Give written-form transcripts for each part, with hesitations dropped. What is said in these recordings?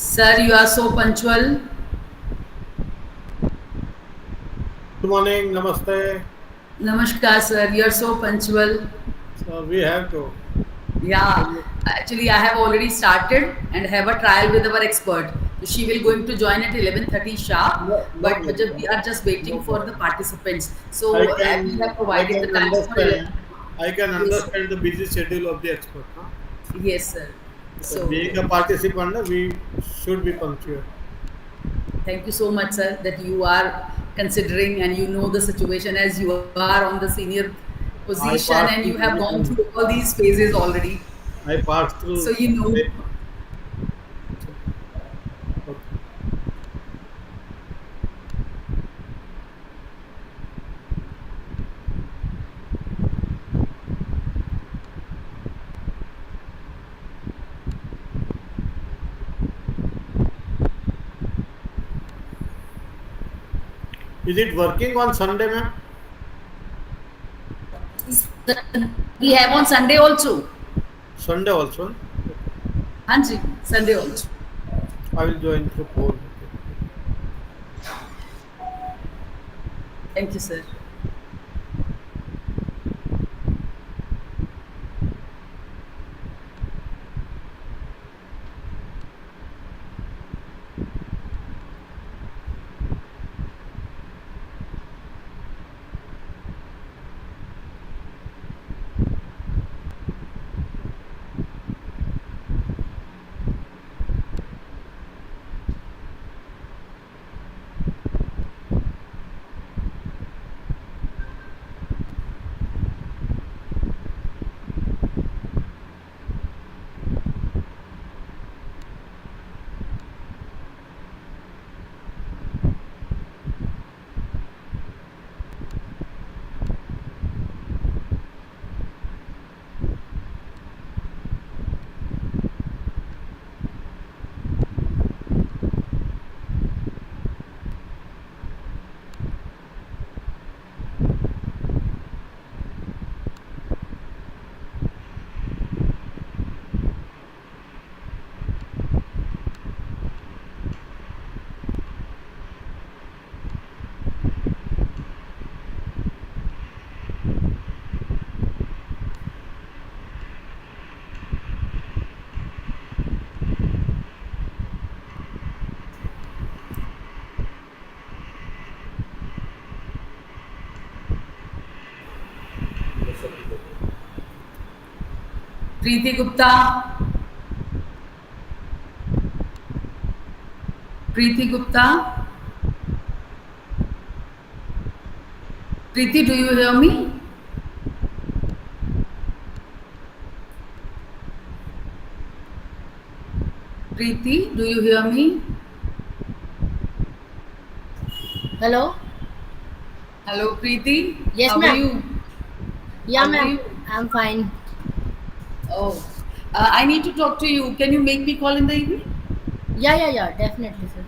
Sir, you are so punctual. Good morning, namaste. Namaskar, sir. You are so punctual. So we have to. Yeah, actually, I have already started and have a trial with our expert. So she will going to join at 11:30 sharp. No, no But problem. we are just waiting No for the problem. participants. I So we have can I provided the can time for understand. 11:30. I can Yes, sir. understand the busy schedule of the expert. Huh? Yes, sir. So being So a participant, we should be punctual. thank you so much, sir, that you are considering and you know the situation as you are on the senior I position and passed you through have many gone through things. all these phases already. I passed So through. you know. Okay. Is it working on Sunday, ma'am? We have on Sunday also. Sunday also. Okay. Hanji, Sunday also. I will join through phone. Okay. Thank you, sir. Preeti Gupta. Preeti Gupta. Preeti, do you hear me? Preeti, do you hear me? Hello? Hello, Preeti. Yes, How are ma'am. you? Yeah, How are ma'am. you? I'm fine. Oh, I need to talk to you. Can you make me call in the evening? Yeah, definitely, sir.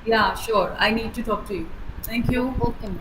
Yeah, sure. I need to talk to you. Thank you. Okay, ma'am.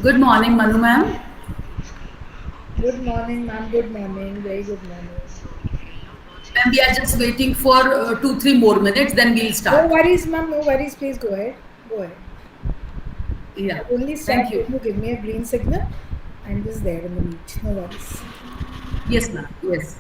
Good morning, Manu ma'am. Good morning, ma'am. Good morning. Very good morning. Ma'am, we are just waiting for 2 3 more minutes, then we'll No start. worries, ma'am. No worries. Please go ahead. Go ahead. Yeah. I'll only start Thank you. when you give me a green signal. I'm just there in the meet. No worries. Yes, ma'am. Yes.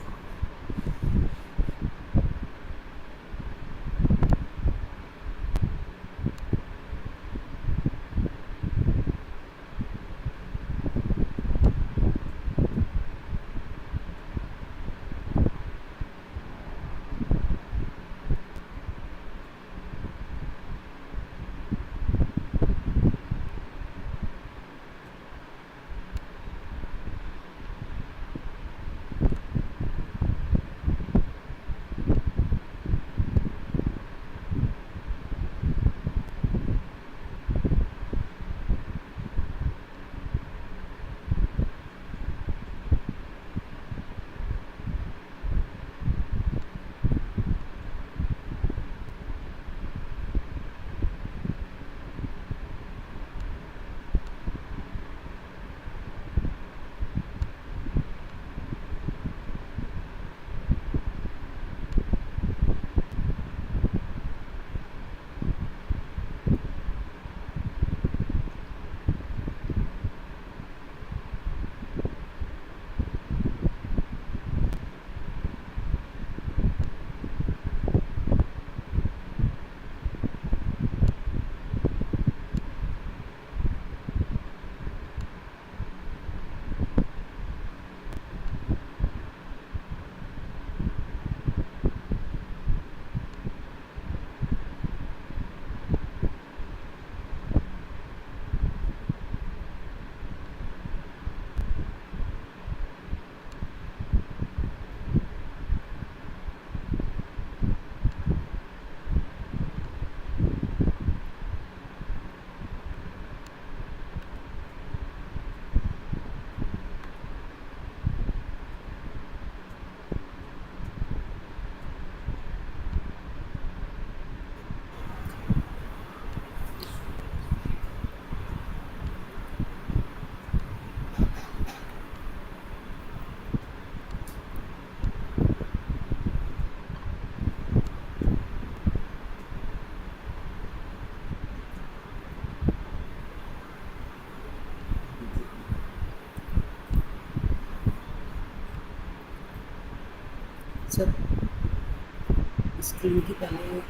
Sir screen की पहले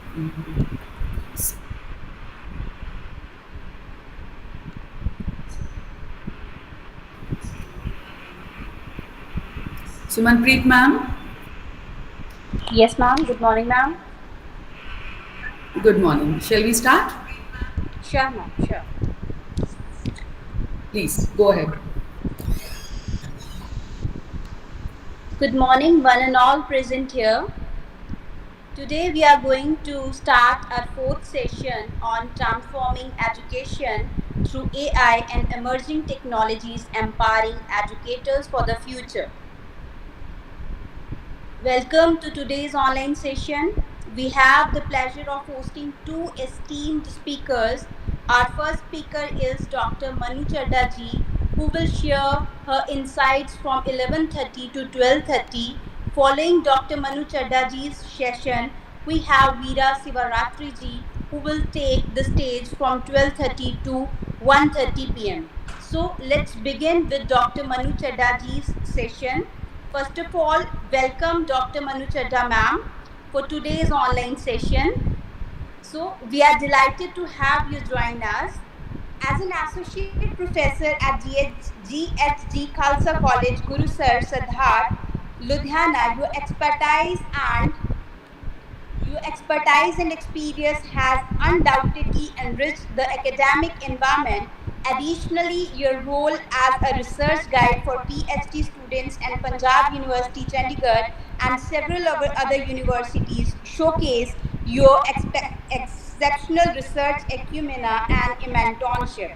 Sumanpreet ma'am. Yes, ma'am. Good morning, ma'am. Good morning. Shall we start? Sure, ma'am. Sure. Please go ahead. Good morning, one and all present here. Today we are going to start our fourth session on transforming education through AI and emerging technologies empowering educators for the future. Welcome to today's online session. We have the pleasure of hosting two esteemed speakers. Our first speaker is Dr. Manu Chadha ji, who will share her insights from 11:30 to 12:30. Following Dr. Manu Chadha ji's session, we have Veera Sivaratri ji, who will take the stage from 12:30 to 1:30 p.m. So let's begin with Dr. Manu Chadha ji's session. First of all, welcome Dr. Manu Chadha ma'am for today's online session. So, we are delighted to have you join us. As an associate professor at GHG Khalsa College, Gurusar, Sadhar, Ludhiana, your expertise and experience has undoubtedly enriched the academic environment. Additionally, your role as a research guide for PhD students and Punjab University, Chandigarh, and several other universities showcase your exceptional research acumen and mentorship.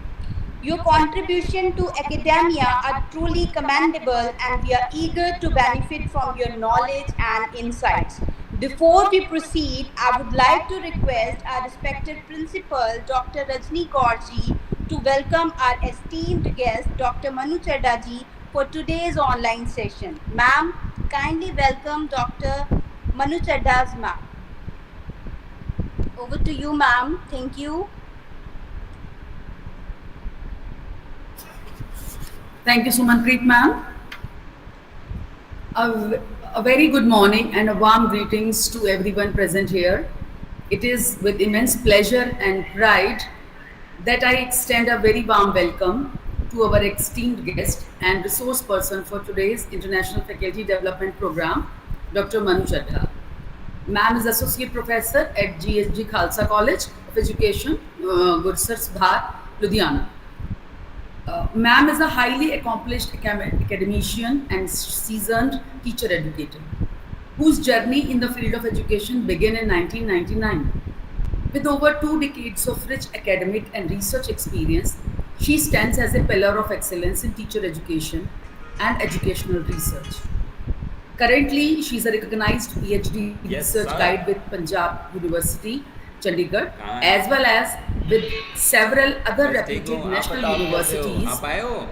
Your contribution to academia are truly commendable, and we are eager to benefit from your knowledge and insights. Before we proceed, I would like to request our respected principal, Dr. Rajni Gaurji, to welcome our esteemed guest, Dr. Manu Chadha ji, for today's online session. Ma'am, kindly welcome Dr. Manu Chadha's ma'am. Over to you, ma'am. Thank you. Thank you, Sumanpreet ma'am. A very good morning and a warm greetings to everyone present here. It is with immense pleasure and pride that I extend a very warm welcome to our esteemed guest and resource person for today's International Faculty Development Program, Dr. Manu Chadha. Ma'am is Associate Professor at GSG Khalsa College of Education, Gurusar, Sadhar, Ludhiana. Ma'am is a highly accomplished academician and seasoned teacher educator whose journey in the field of education began in 1999. With over 2 decades of rich academic and research experience, she stands as a pillar of excellence in teacher education and educational research. Currently, she is a recognized PhD Yes, research sir. guide with Punjab University, Chandigarh, कहाँ है? as well as with several other बस ठीक हूँ, reputed आप national बताओ कैसे हो? universities. आप आए हो?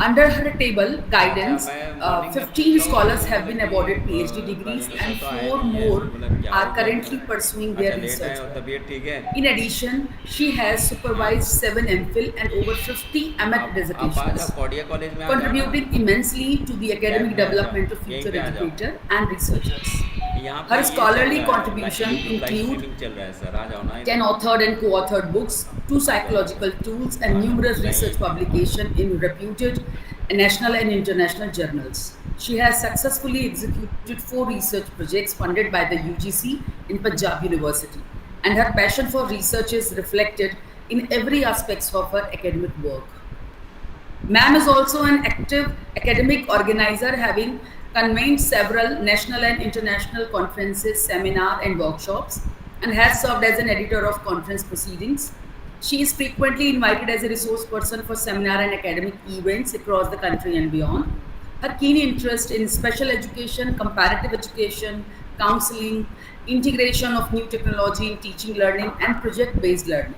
Under her table guidance, मैं morning में 15 पूछता हूँ, scholars have been मतलब awarded कि, PhD degrees presentation and तो आए 4 नहीं है, more मतलब क्या are हो गया? currently pursuing their अच्छा, लेट आए research हो, work. तबीयत ठीक है? In addition, she has supervised 7 MPhil and over 50 MAt आप आ dissertations, जाओ, कोडिया कॉलेज में आ जाओ ना। contributing immensely to the academic Lab में आ development जाओ, of यहीं future पे आ जाओ। educator and researchers. यहाँ पे Her ये चल scholarly रहा है, contribution YouTube live include streaming चल रहा है सर, आ जाओ ना 10 इधर। authored and co-authored books, 2 psychological tools, and numerous research publications in reputed national and international journals. She has successfully executed 4 research projects funded by the UGC in Punjab University, and her passion for research is reflected in every aspect of her academic work. Ma'am is also an active academic organizer, having convened several national and international conferences, seminars, and workshops, and has served as an editor of conference proceedings. She is frequently invited as a resource person for seminar and academic events across the country and beyond. Her keen interest in special education, comparative education, counseling, integration of new technology in teaching, learning, and project based learning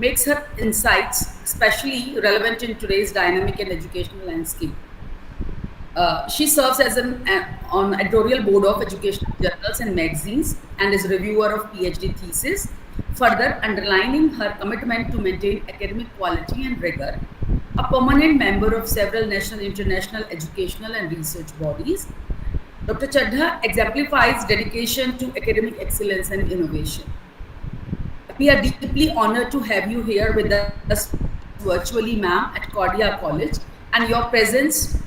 makes her insights especially relevant in today's dynamic and educational landscape. She serves as an on editorial board of educational journals and magazines and is reviewer of PhD thesis, further underlining her commitment to maintain academic quality and rigor. A permanent member of several national, international, educational, and research bodies, Dr. Chadha exemplifies dedication to academic excellence and innovation. We are deeply honored to have you here with us virtually, ma'am, at Cordia College, and your presence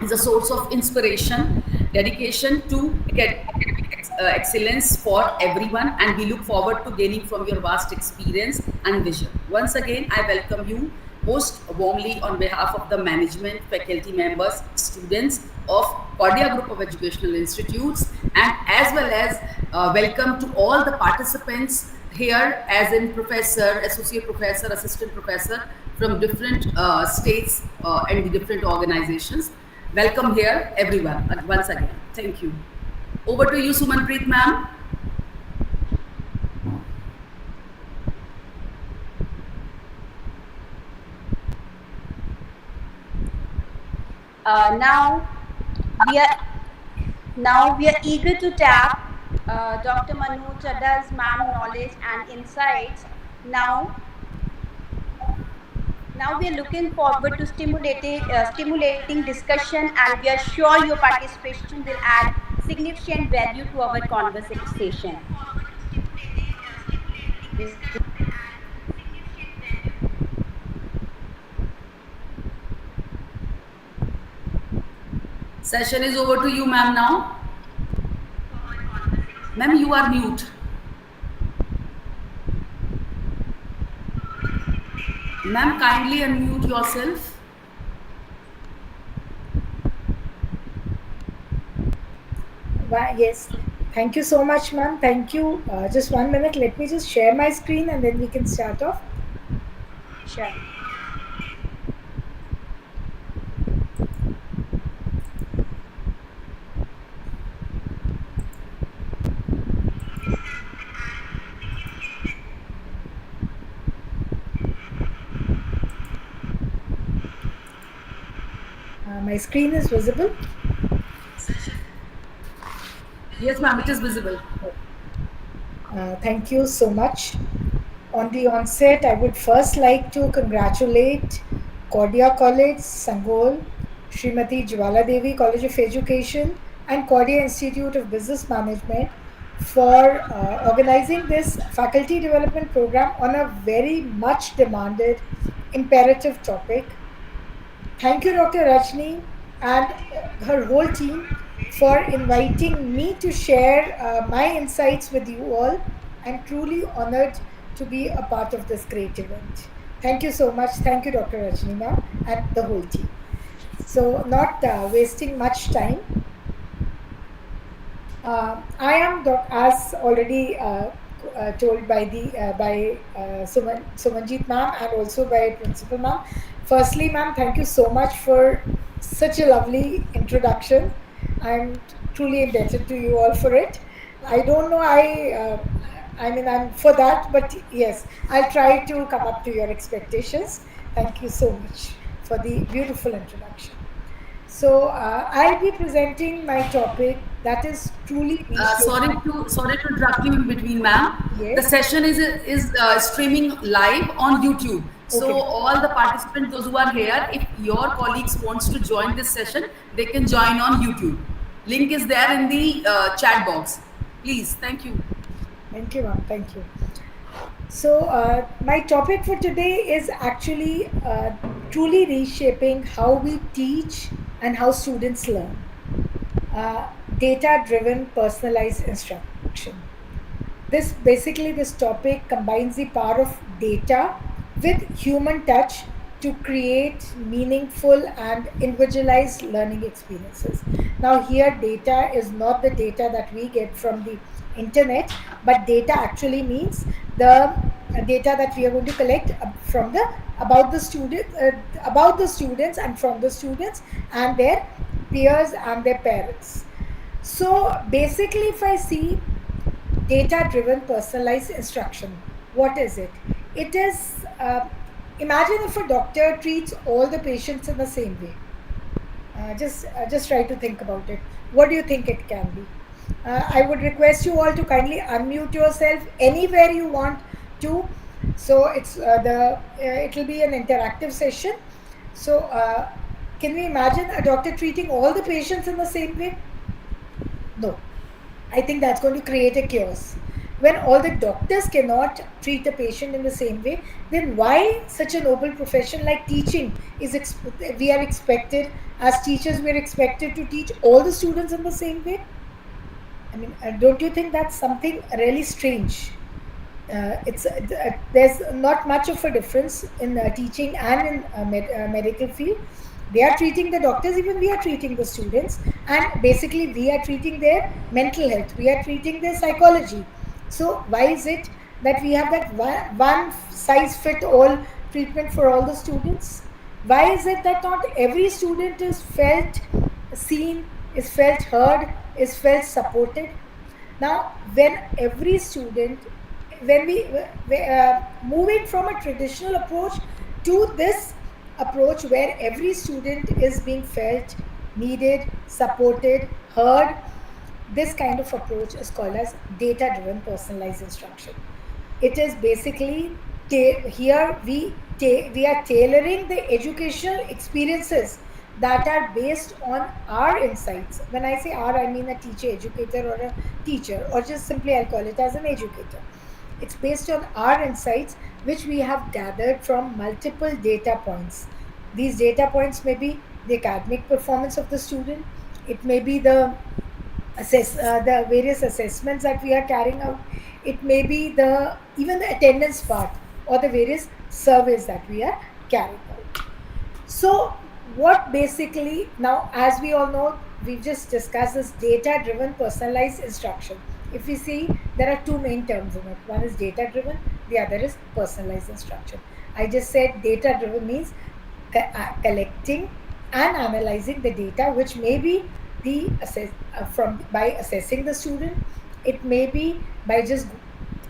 is a source of inspiration, dedication to academic excellence for everyone, and we look forward to gaining from your vast experience and vision. Once again, I welcome you most warmly on behalf of the management, faculty members, students of Cordia Group of Educational Institutes, and as well as welcome to all the participants here as in professor, associate professor, assistant professor from different states and the different organizations. Welcome here, everyone, once again. Thank you. Over to you, Sumanpreet ma'am. Now we are eager to tap Dr. Manu Chadha's ma'am knowledge and insights. Now we are looking forward to stimulating discussion, and we are sure your participation will add significant value to our conversation. Session is over to you, ma'am, now. Ma'am, you are mute. Ma'am, kindly unmute yourself. Yes. Thank you so much, ma'am. Thank you. Just 1 minute. Let me just share my screen and then we can start off. Sure. screen is visible? Yes, ma'am, it is visible. Thank you so much. On the onset, I would first like to congratulate Cordia College, Sangol, Srimati Jwala Devi College of Education, and Cordia Institute of Business Management for organizing this faculty development program on a very much demanded, imperative topic. Thank you, Dr. Rajni, and her whole team for inviting me to share my insights with you all. I'm truly honored to be a part of this great event. Thank you so much. Thank you, Dr. Rajni ma'am, and the whole team. So, not wasting much time, I am, as already told by the Sumanjit ma'am and also by Principal ma'am. Firstly, ma'am, thank you so much for such a lovely introduction. I'm truly indebted to you all for it. I don't know, I mean, I'm for that, but yes, I'll try to come up to your expectations. Thank you so much for the beautiful introduction. So, I'll be presenting my topic that is truly reshaping. Sorry to interrupt you in between, ma'am. The Yes. session is streaming live on YouTube. So Okay. all the participants, those who are here, if your colleagues wants to join this session, they can join on YouTube. Link is there in the chat box. Please, thank you. Thank you, ma'am. Thank you. So, my topic for today is actually truly reshaping how we teach and how students learn. Data driven personalized instruction. This topic combines the power of data with human touch to create meaningful and individualized learning experiences. Now, here data is not the data that we get from the internet, but data actually means the data that we are going to collect from the about the students and from the students and their peers and their parents. So basically, if I see data driven personalized instruction, what is it? It is, imagine if a doctor treats all the patients in the same way. Just try to think about it. What do you think it can be? I would request you all to kindly unmute yourself anywhere you want to. So it will be an interactive session. So can we imagine a doctor treating all the patients in the same way? No. I think that's going to create a chaos. When all the doctors cannot treat a patient in the same way, then why such a noble profession like teaching we are expected, as teachers, we are expected to teach all the students in the same way? I mean, don't you think that's something really strange? There's not much of a difference in teaching and in medical field. They are treating the doctors, even we are treating the students, and basically we are treating their mental health, we are treating their psychology. So why is it that we have that one size fit all treatment for all the students? Why is it that not every student is felt seen, is felt heard, is felt supported? Now, when every student, when we moving from a traditional approach to this approach where every student is being felt, needed, supported, heard, this kind of approach is called as data driven personalized instruction. It is basically here we are tailoring the educational experiences that are based on our insights. When I say our, I mean a teacher educator or a teacher, or just simply I'll call it as an educator. It's based on our insights which we have gathered from multiple data points. These data points may be the academic performance of the student, it may be the various assessments that we are carrying out, it may be the even the attendance part or the various surveys that we are carrying out. So, what basically, now, as we all know, we've just discussed this data driven personalized instruction. If we see, there are two main terms in it. One is data driven, the other is personalized instruction. I just said data driven means collecting and analyzing the data, which may be from by assessing the student, it may be by just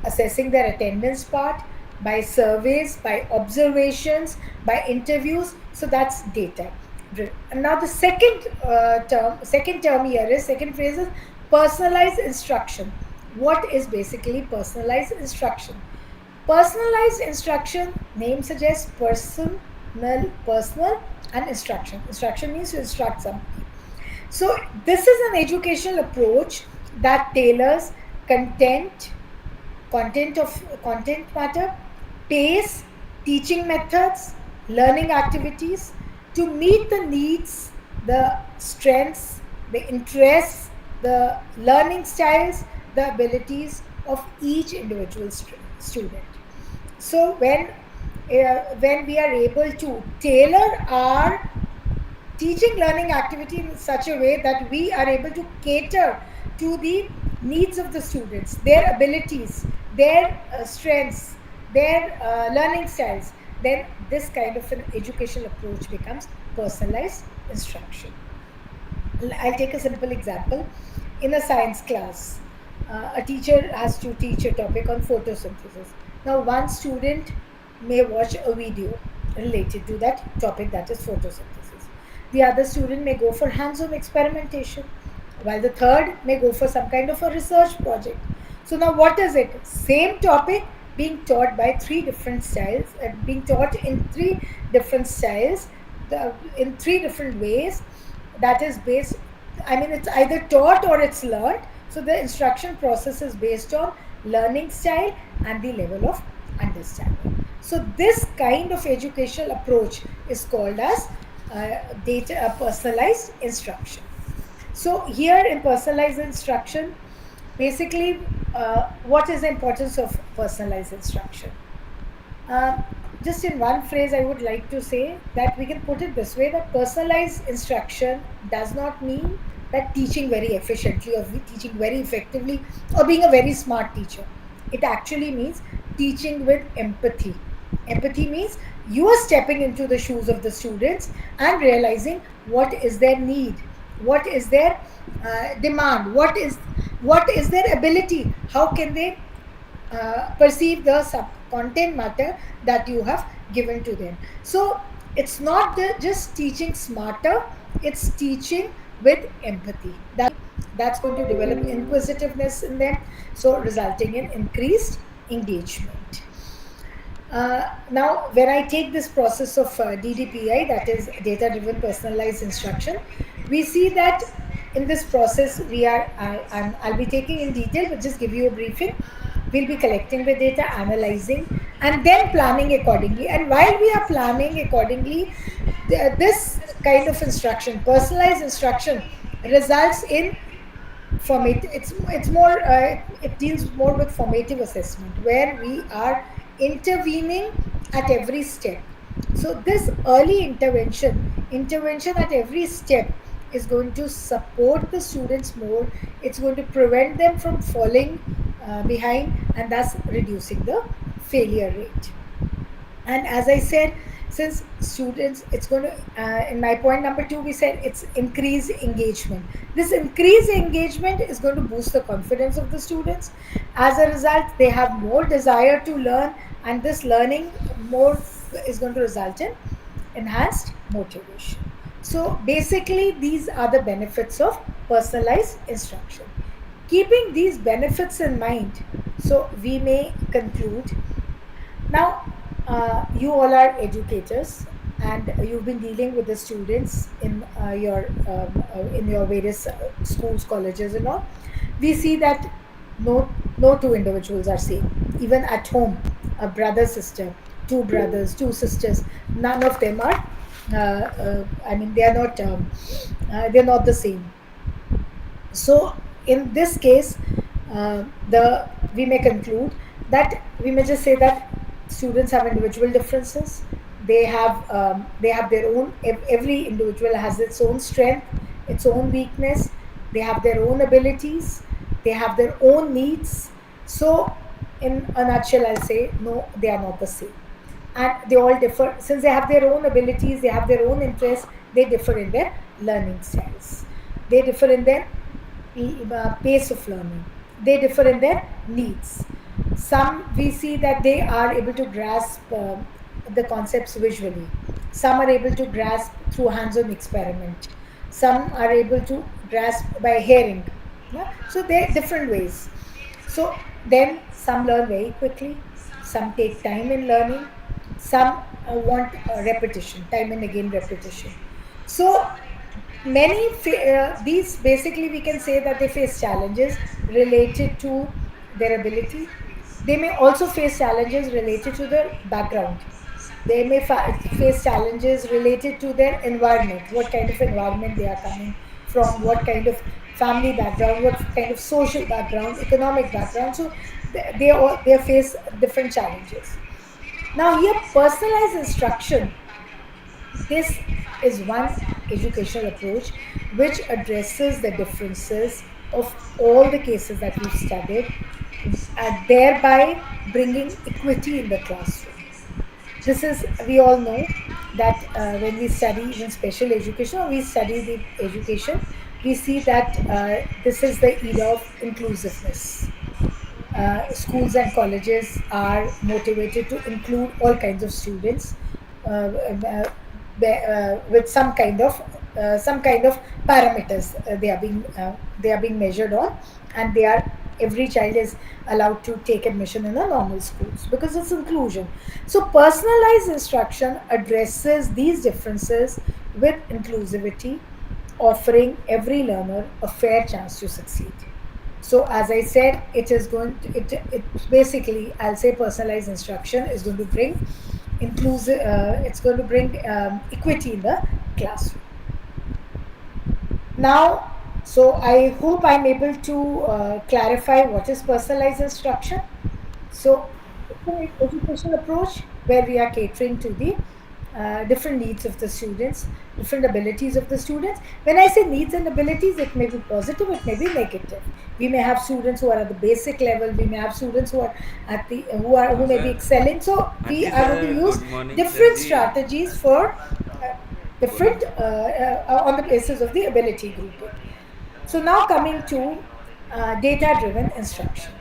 assessing their attendance part, by surveys, by observations, by interviews. So that's data. And now the second term here is second phrase is personalized instruction. What is basically personalized instruction? Personalized instruction, name suggests personal and instruction. Instruction means to instruct somebody. So this is an educational approach that tailors content content matter, pace, teaching methods, learning activities to meet the needs, the strengths, the interests, the learning styles, the abilities of each individual student. So when we are able to tailor our teaching learning activity in such a way that we are able to cater to the needs of the students, their abilities, their strengths, their learning styles, then this kind of an educational approach becomes personalized instruction. I'll take a simple example. In a science class, a teacher has to teach a topic on photosynthesis. Now, one student may watch a video related to that topic, that is photosynthesis. The other student may go for hands on experimentation, while the third may go for some kind of a research project. So, now what is it? Same topic being taught by three different styles, being taught in three different styles, in three different ways. That is based, I mean, it's either taught or it's learned. So the instruction process is based on learning style and the level of understanding. So this kind of educational approach is called as personalized instruction. So here in personalized instruction, basically, what is the importance of personalized instruction? Um, just in one phrase, I would like to say that we can put it this way, that personalized instruction does not mean that teaching very efficiently or teaching very effectively or being a very smart teacher. It actually means teaching with empathy. Empathy means you are stepping into the shoes of the students and realizing what is their need, what is their demand, what is their ability, how can they perceive the sub content matter that you have given to them. So it's not just teaching smarter, it's teaching with empathy. That's going to develop inquisitiveness in them, so resulting in increased engagement. Now, when I take this process of DDPI, that is data driven personalized instruction, we see that in this process I'll be taking in detail, but just give you a briefing. We'll be collecting the data, analyzing, and then planning accordingly. And while we are planning accordingly, this kind of instruction, personalized instruction, results in it's more it deals more with formative assessment, where we are intervening at every step. So this early intervention at every step is going to support the students more. It's going to prevent them from falling behind, and thus reducing the failure rate. And as I said, since students, it's going to in my point number 2, we said it's increase engagement. This increased engagement is going to boost the confidence of the students. As a result, they have more desire to learn, and this learning more is going to result in enhanced motivation. So basically, these are the benefits of personalized instruction. Keeping these benefits in mind, so we may conclude. Now, you all are educators, and you've been dealing with the students in your various schools, colleges, and all. We see that no two individuals are same. Even at home, a brother, sister, two brothers, two sisters, none of them are. I mean, they are not. They're not the same. So in this case, the we may conclude that we may just say that students have individual differences. They have their own. Every individual has its own strength, its own weakness. They have their own abilities. They have their own needs. So, in a nutshell, I'll say no, they are not the same, and they all differ. Since they have their own abilities, they have their own interests. They differ in their learning styles. They differ in their pace of learning. They differ in their needs. Some we see that they are able to grasp the concepts visually, Some are able to grasp through hands-on experiment. Some are able to grasp by hearing. Yeah? So there are different ways. So then some learn very quickly, some take time in learning, some want repetition, time and again repetition. So these basically we can say that they face challenges related to their ability. They may also face challenges related to their background. They may face challenges related to their environment, what kind of environment they are coming from, what kind of family background, what kind of social background, economic background. So they face different challenges. Now here, personalized instruction, this is one educational approach which addresses the differences of all the cases that we've studied, thereby bringing equity in the classroom. This is, we all know that when we study even special education or we study the education, we see that this is the era of inclusiveness. Schools and colleges are motivated to include all kinds of students with some kind of parameters they are being measured on, and they are every child is allowed to take admission in the normal schools because it's inclusion. So personalized instruction addresses these differences with inclusivity, offering every learner a fair chance to succeed. So as I said, it is going to, it basically, I'll say personalized instruction is going to bring it's going to bring equity in the classroom. Now, so I hope I'm able to clarify what is personalized instruction. So it's an educational approach where we are catering to the different needs of the students, different abilities of the students. When I say needs and abilities, it may be positive, it may be negative. We may have students who are at the basic level. We may have students who are at the who हाँ may be sir. excelling. So हाँ we जी are going to sir, use good morning sir different जी. strategies for बोलो. different on the basis of the ability grouping. So now coming to data-driven instruction.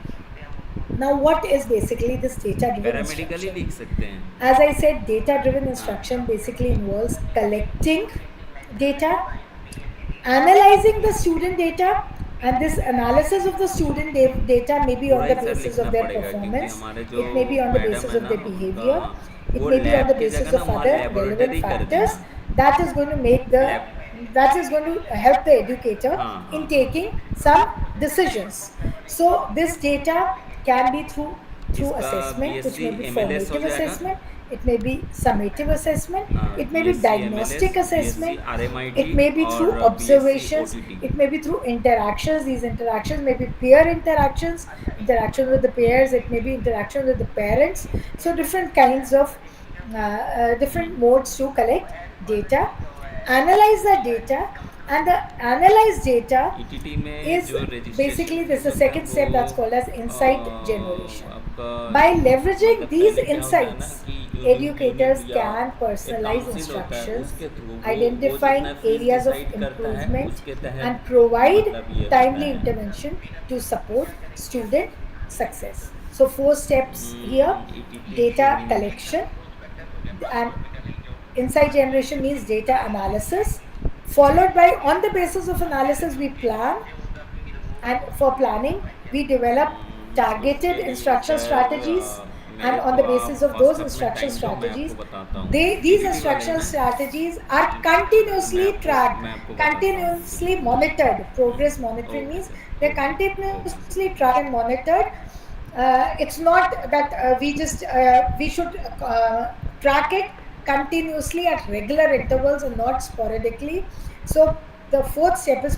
Now, what is basically this data-driven paramedical he instruction? लिख सकते हैं. As I said, data-driven हाँ. instruction basically involves collecting data, analyzing the student data, and this analysis of the student data may be पूरा on the he sir basis of लिखना their पड़ेगा क्योंकि performance, हमारे जो it may be on the madam basis है of ना their उनका behavior, it वो may be on lab the की basis जगह ना of वहाँ other relevant लेबोरेटरी कर factors देना. that is going to make the lab. that is going to help the educator हाँ हाँ in हाँ. taking some decisions. So this data can be through इसका assessment, which BSc may be MLS हो formative जाएगा. assessment, it may be summative assessment, हाँ, it may be BSc MLS, diagnostic BSc assessment, RMIT it may be through और BSc observations, OTT. it may be through interactions. These interactions may be peer interactions, interaction with the peers, it may be interaction with the parents. So different kinds of different modes to collect data, analyze the data, and the analyzed data ETT में is जो registration basically, this is fees the होता है second वो step that's called as insight generation. आपका By leveraging मतलब these पहले क्या होता है ना insights, कि जो educators यूनिट या can एक personalize काउंसिल होता है instructions, उसके थ्रू वो identifying जितना फीस areas of डिसाइड करता है improvement, उसके तहत and provide मतलब ये होता timely है. intervention to support student success. So, four steps here: ETT data training. collection, and insight generation means data analysis, followed by, on the basis of analysis, we plan, and for planning we develop targeted उसके लिए instruction strategies, sir and मेरे on को the आप basis of those first अपना instruction time दो, मैं आपको strategies, बताता हूँ. these ईटीटी वाले instruction हैं. strategies are continuously tracked, मैं आपको बताता हूँ. continuously monitored. Progress monitoring okay means sir. they're okay okay sir. continuously tracked and monitored. It's not that we should track it continuously at regular intervals and not sporadically. So the fourth step is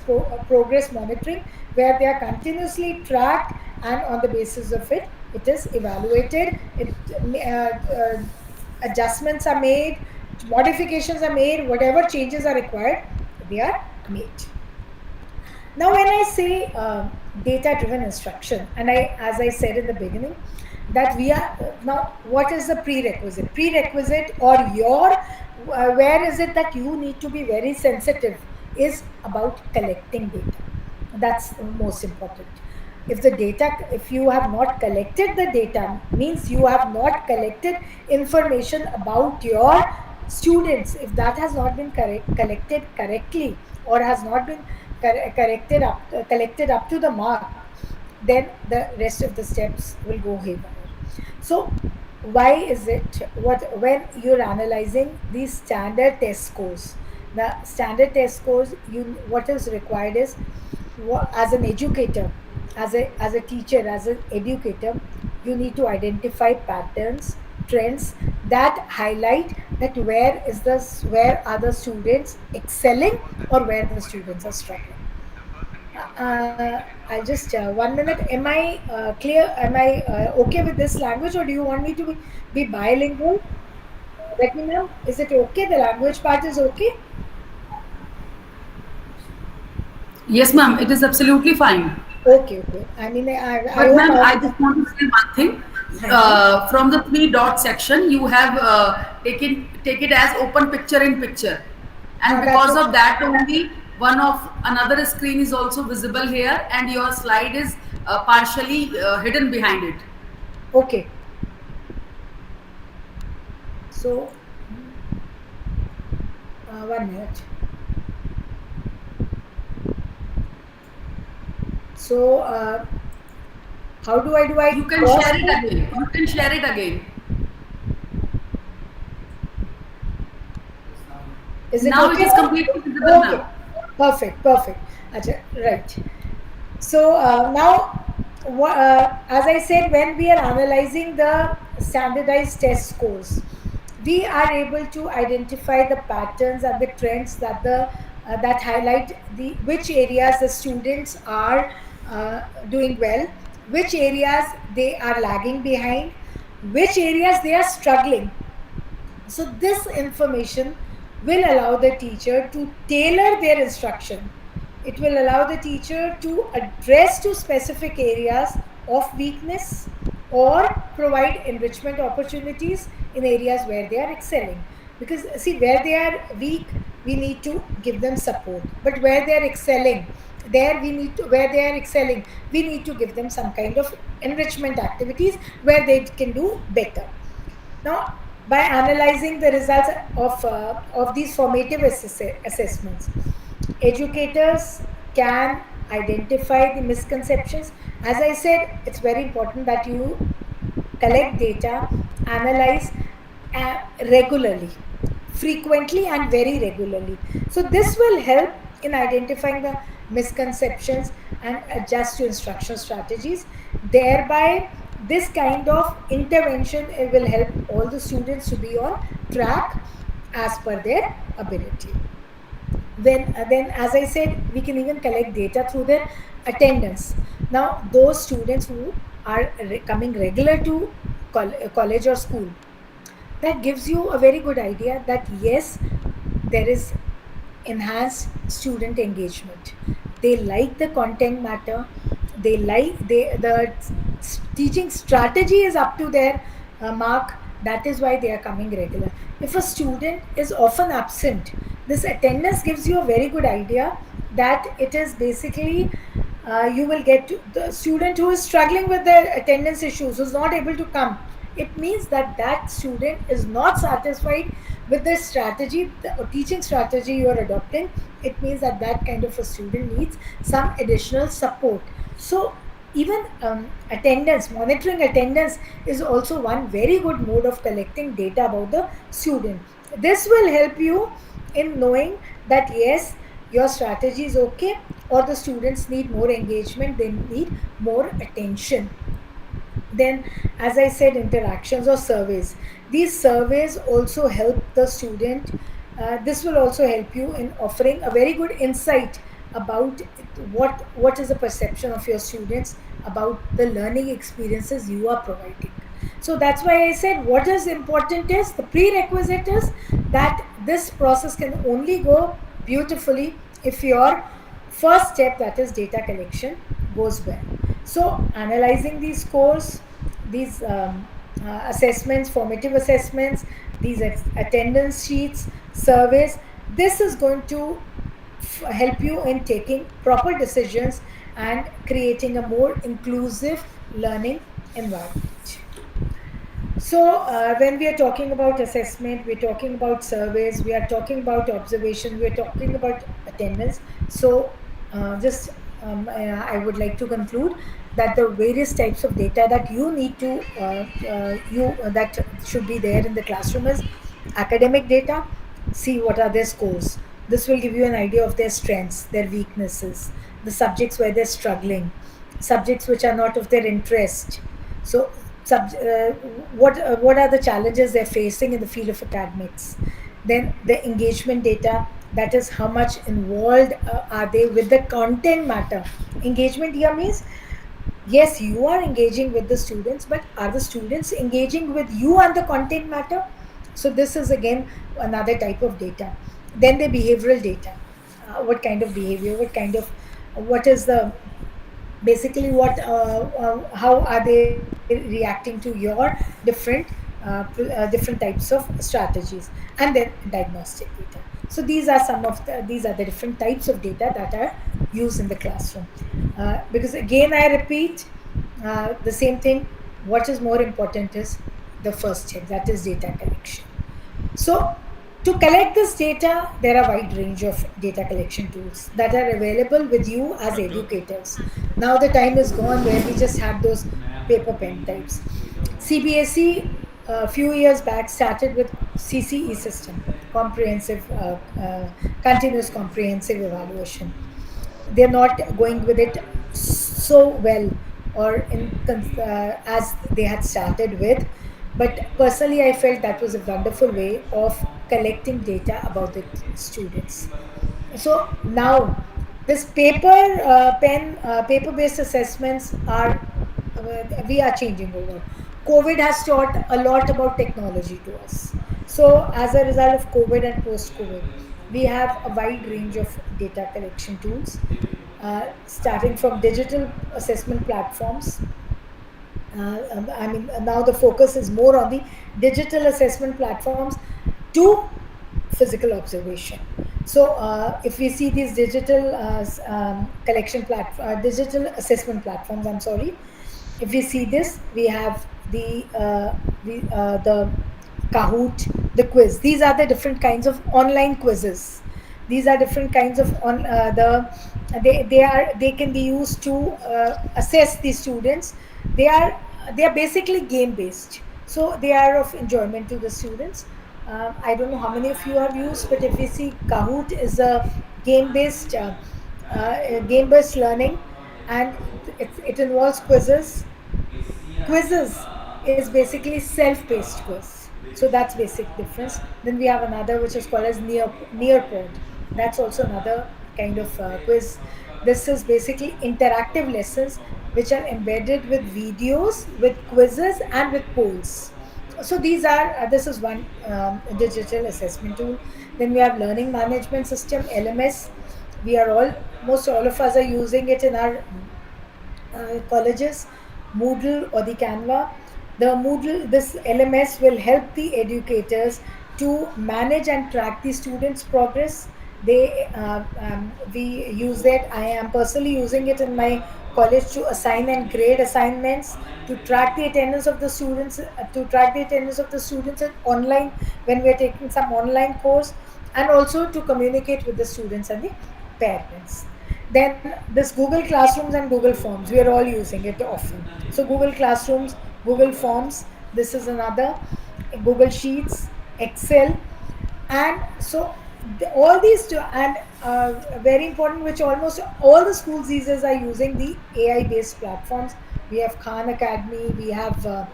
progress monitoring, where they are continuously tracked, and on the basis of it, it is evaluated. Adjustments are made, modifications are made, whatever changes are required, they are made. Now, when I say data-driven instruction, and as I said in the beginning, that we are now, what is the prerequisite? Prerequisite, or where is it that you need to be very sensitive, is about collecting data. That's most important. If you have not collected the data, means you have not collected information about your students, if that has not been collected correctly, or has not been collected up to the mark, then the rest of the steps will go haywire. So why is it, what when you're analyzing these standard test scores, the standard test scores, you what is required is, as an educator, as a teacher, as an educator, you need to identify patterns, trends that highlight that where are the students excelling, or where the students are struggling. I'll just 1 minute. Am I clear? Am I okay with this language, or do you want me to be bilingual? Let me know. Is it okay? The language part is okay? Yes, ma'am, it is absolutely fine. Okay, okay. I mean, I But hope ma'am, I I. just want to say one thing. Uh-huh. From the three dot section, you have take it as open picture in picture, and That's because of okay. that only one of another screen is also visible here, and your slide is partially hidden behind it. Okay. So, 1 minute. So, how do I You can cross share it it? again. You can share it again. Is it Now it okay is now? completely visible, Okay. ma'am. Perfect. Perfect. Acha, right. So now, as I said, when we are analyzing the standardized test scores, we are able to identify the patterns and the trends that highlight the which areas the students are doing well, which areas they are lagging behind, which areas they are struggling. So, this information will allow the teacher to tailor their instruction. It will allow the teacher to address to specific areas of weakness, or provide enrichment opportunities in areas where they are excelling. Because see, where they are weak, we need to give them support. But where they are excelling, where they are excelling, we need to give them some kind of enrichment activities where they can do better. Now, by analyzing the results of these formative assessments, educators can identify the misconceptions. As I said, it's very important that you collect data, analyze uh, regularly, frequently, and very regularly. So, this will help in identifying the misconceptions and adjust to instruction strategies. Thereby, this kind of intervention will help all the students to be on track as per their ability. Then, as I said, we can even collect data through their attendance. Now, those students who are coming regular to college or school, that gives you a very good idea that yes, there is enhanced student engagement. They like the content matter. They like the teaching strategy is up to their mark. That is why they are coming regular. If a student is often absent, this attendance gives you a very good idea that it is basically, you will get to the student who is struggling with their attendance issues, who's not able to come. It means that that student is not satisfied with the strategy, the teaching strategy you are adopting. It means that that kind of a student needs some additional support. So even attendance, monitoring attendance is also one very good mode of collecting data about the student. This will help you in knowing that yes, your strategy is okay, or the students need more engagement, they need more attention. Then, as I said, interactions or surveys, these surveys also help the student. This will also help you in offering a very good insight about what is the perception of your students about the learning experiences you are providing. So that's why I said what is important is the prerequisite is that this process can only go beautifully if your first step, that is data collection, goes well. So analyzing these scores, these assessments, formative assessments, these attendance sheets, surveys, this is going to help you in taking proper decisions and creating a more inclusive learning environment. So, when we are talking about assessment, we're talking about surveys, we are talking about observation, we're talking about attendance. So, just I would like to conclude that the various types of data that you need to you that should be there in the classroom is academic data. See what are their scores. This will give you an idea of their strengths, their weaknesses, the subjects where they're struggling, subjects which are not of their interest. So, what are the challenges they're facing in the field of academics? Then the engagement data, that is how much involved are they with the content matter. Engagement here means yes, you are engaging with the students, but are the students engaging with you and the content matter? So this is again another type of data. Then the behavioral data, what kind of behavior, what is the basically what how are they reacting to your different types of strategies. And then diagnostic data. So these are the different types of data that are used in the classroom. Because again I repeat the same thing, what is more important is the first step, that is data collection. So, to collect this data, there are a wide range of data collection tools that are available with you as educators. Now, the time is gone where we just had those paper pen types. CBSE a few years back started with CCE system, comprehensive, continuous comprehensive evaluation. They're not going with it so well or as they had started with, but personally I felt that was a wonderful way of collecting data about the students. So now this paper based assessments are we are changing over. COVID has taught a lot about technology to us. So as a result of COVID and post COVID, we have a wide range of data collection tools, starting from digital assessment platforms. I mean, now the focus is more on the digital assessment platforms to physical observation. So, if we see these digital assessment platforms, I'm sorry, if we see this, we have the Kahoot, the quiz. These are the different kinds of online quizzes. These are different kinds of on they can be used to assess the students. They are they are basically game based, so they are of enjoyment to the students. I don't know how many of you have used, but if we see Kahoot is a game based learning, and it involves quizzes. Quizzes is basically self-paced quiz. So that's basic difference. Then we have another which is called as Nearpod. That's also another kind of quiz. This is basically interactive lessons which are embedded with videos, with quizzes, and with polls. So these are this is one digital assessment tool. Then we have learning management system, LMS. We are all Most all of us are using it in our colleges, Moodle or the Canva. The Moodle, this LMS will help the educators to manage and track the students' progress. We use that. I am personally using it in my college to assign and grade assignments, to track the attendance of the students, in online when we are taking some online course, and also to communicate with the students and the parents. Then this Google Classrooms and Google Forms, we are all using it often. So Google Classrooms, Google Forms, this is another, Google Sheets, Excel. And so all these two, and very important, which almost all the schools these days are using the AI based platforms. We have Khan Academy, we have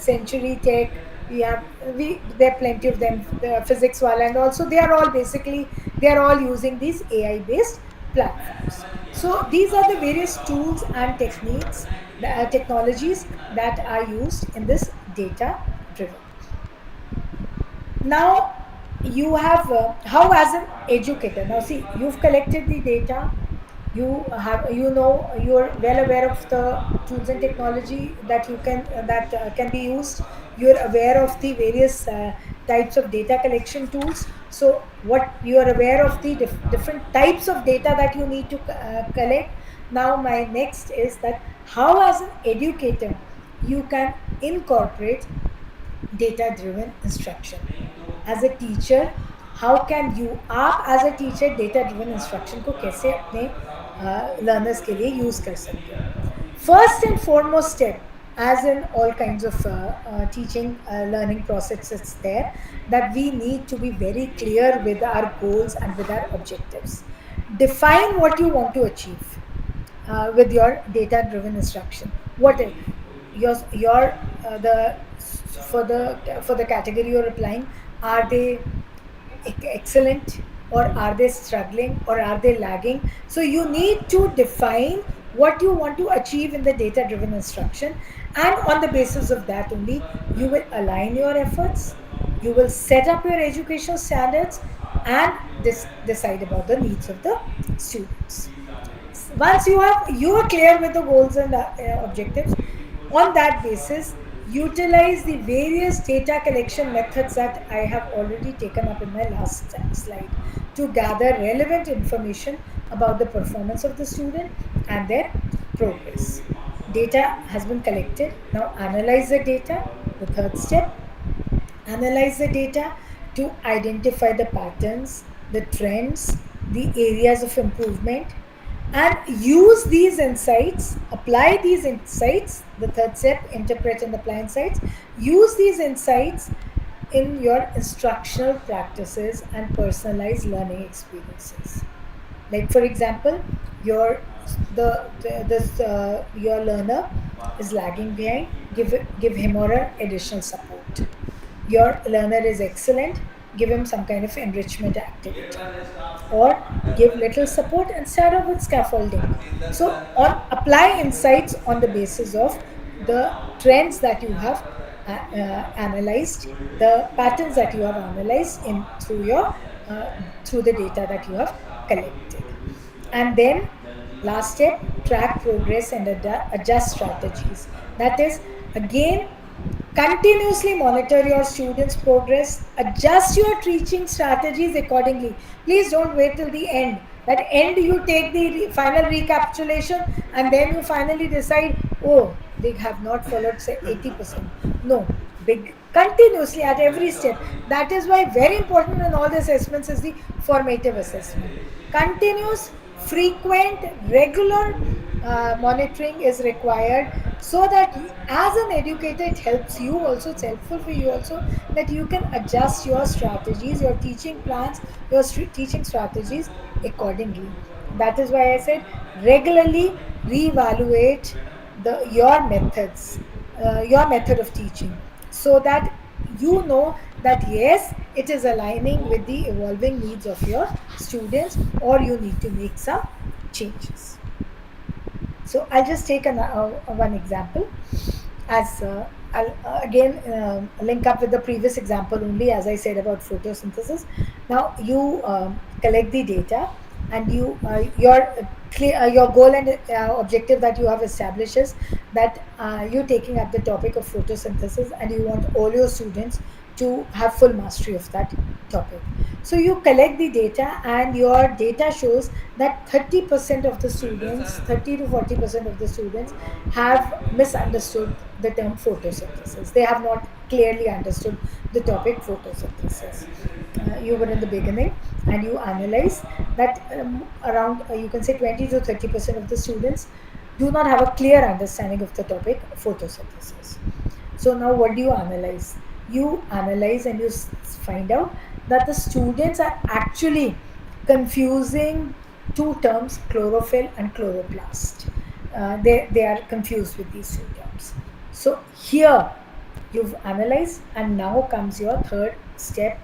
Century Tech, we there are plenty of them, the physics wala, and also they are all using these AI based platforms. So these are the various tools and techniques, the technologies that are used in this data driven. Now you have how as an educator, now see, you've collected the data, you know, you're well aware of the tools and technology that you can that can be used. You're aware of the various types of data collection tools. So what you are aware of the different types of data that you need to collect. Now my next is that how as an educator you can incorporate data driven instruction. As a teacher, how can you, आप as a teacher data driven instruction को कैसे अपने learners के लिए use कर सकते हो? First and foremost step, as in all kinds of teaching learning processes there, that we need to be very clear with our goals and with our objectives. Define what you want to achieve with your data driven instruction. What is your the for the category you're applying, are they excellent, or are they struggling, or are they lagging? So you need to define what you want to achieve in the data driven instruction, and on the basis of that only you will align your efforts, you will set up your educational standards, and decide about the needs of the students. Once you are clear with the goals and objectives, on that basis utilize the various data collection methods that I have already taken up in my last slide to gather relevant information about the performance of the student and their progress. Data has been collected, now analyze the data. The third step, analyze the data to identify the patterns, the trends, the areas of improvement, and use these insights, apply these insights. The third step, interpret and apply insights. Use these insights in your instructional practices and personalized learning experiences. Like for example, your your learner is lagging behind, give him or her additional support. Your learner is excellent, give him some kind of enrichment activity, or give little support and start off with scaffolding. So on apply insights on the basis of the trends that you have analyzed, the patterns that you have analyzed in through your through the data that you have collected. And then last step, track progress and adjust strategies. That is, again, continuously monitor your students' progress, adjust your teaching strategies accordingly. Please don't wait till the end. At end, you take the final recapitulation and then you finally decide, oh, they have not followed, say, 80%. No, big continuously at every step. That is why very important in all the assessments is the formative assessment. Continuous, frequent, regular monitoring is required, so that as an educator it helps you also, it's helpful for you also, that you can adjust your strategies, your teaching plans, your teaching strategies accordingly. That is why I said regularly reevaluate your methods, your method of teaching, so that you know that yes, it is aligning with the evolving needs of your students, or you need to make some changes. So I'll just take one example, as I'll again link up with the previous example only, as I said about photosynthesis. Now you collect the data, and your goal and objective that you have established is that you're taking up the topic of photosynthesis, and you want all your students to have full mastery of that topic. So you collect the data, and your data shows that 30% of the students, 30 to 40% of the students have misunderstood the term photosynthesis. They have not clearly understood the topic photosynthesis. You were in the beginning, and you analyze that around, you can say 20 to 30% of the students do not have a clear understanding of the topic photosynthesis. So now what do you analyze? You analyze and you find out that the students are actually confusing two terms, chlorophyll and chloroplast. They are confused with these two terms. So here you've analyzed, and now comes your third step,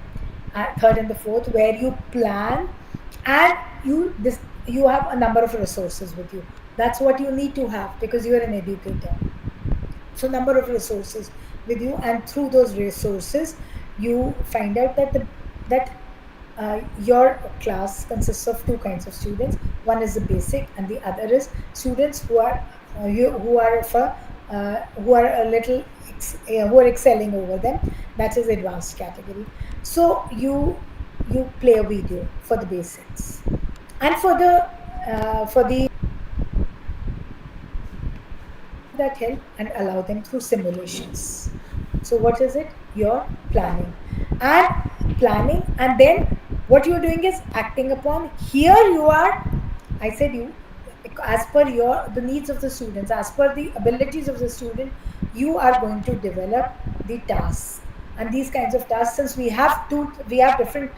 third and the fourth, where you plan, and you have a number of resources with you. That's what you need to have, because you are an educator. So number of resources with you, and through those resources you find out that your class consists of two kinds of students. One is the basic, and the other is students who are who are a little who are excelling over them. That is advanced category. So you play a video for the basics, and for the that help, and allow them through simulations. So what is it? You're planning. And planning, and then what you're doing is acting upon. Here you are, I said you, as per your the needs of the students, as per the abilities of the student, you are going to develop the tasks. And these kinds of tasks, since we have different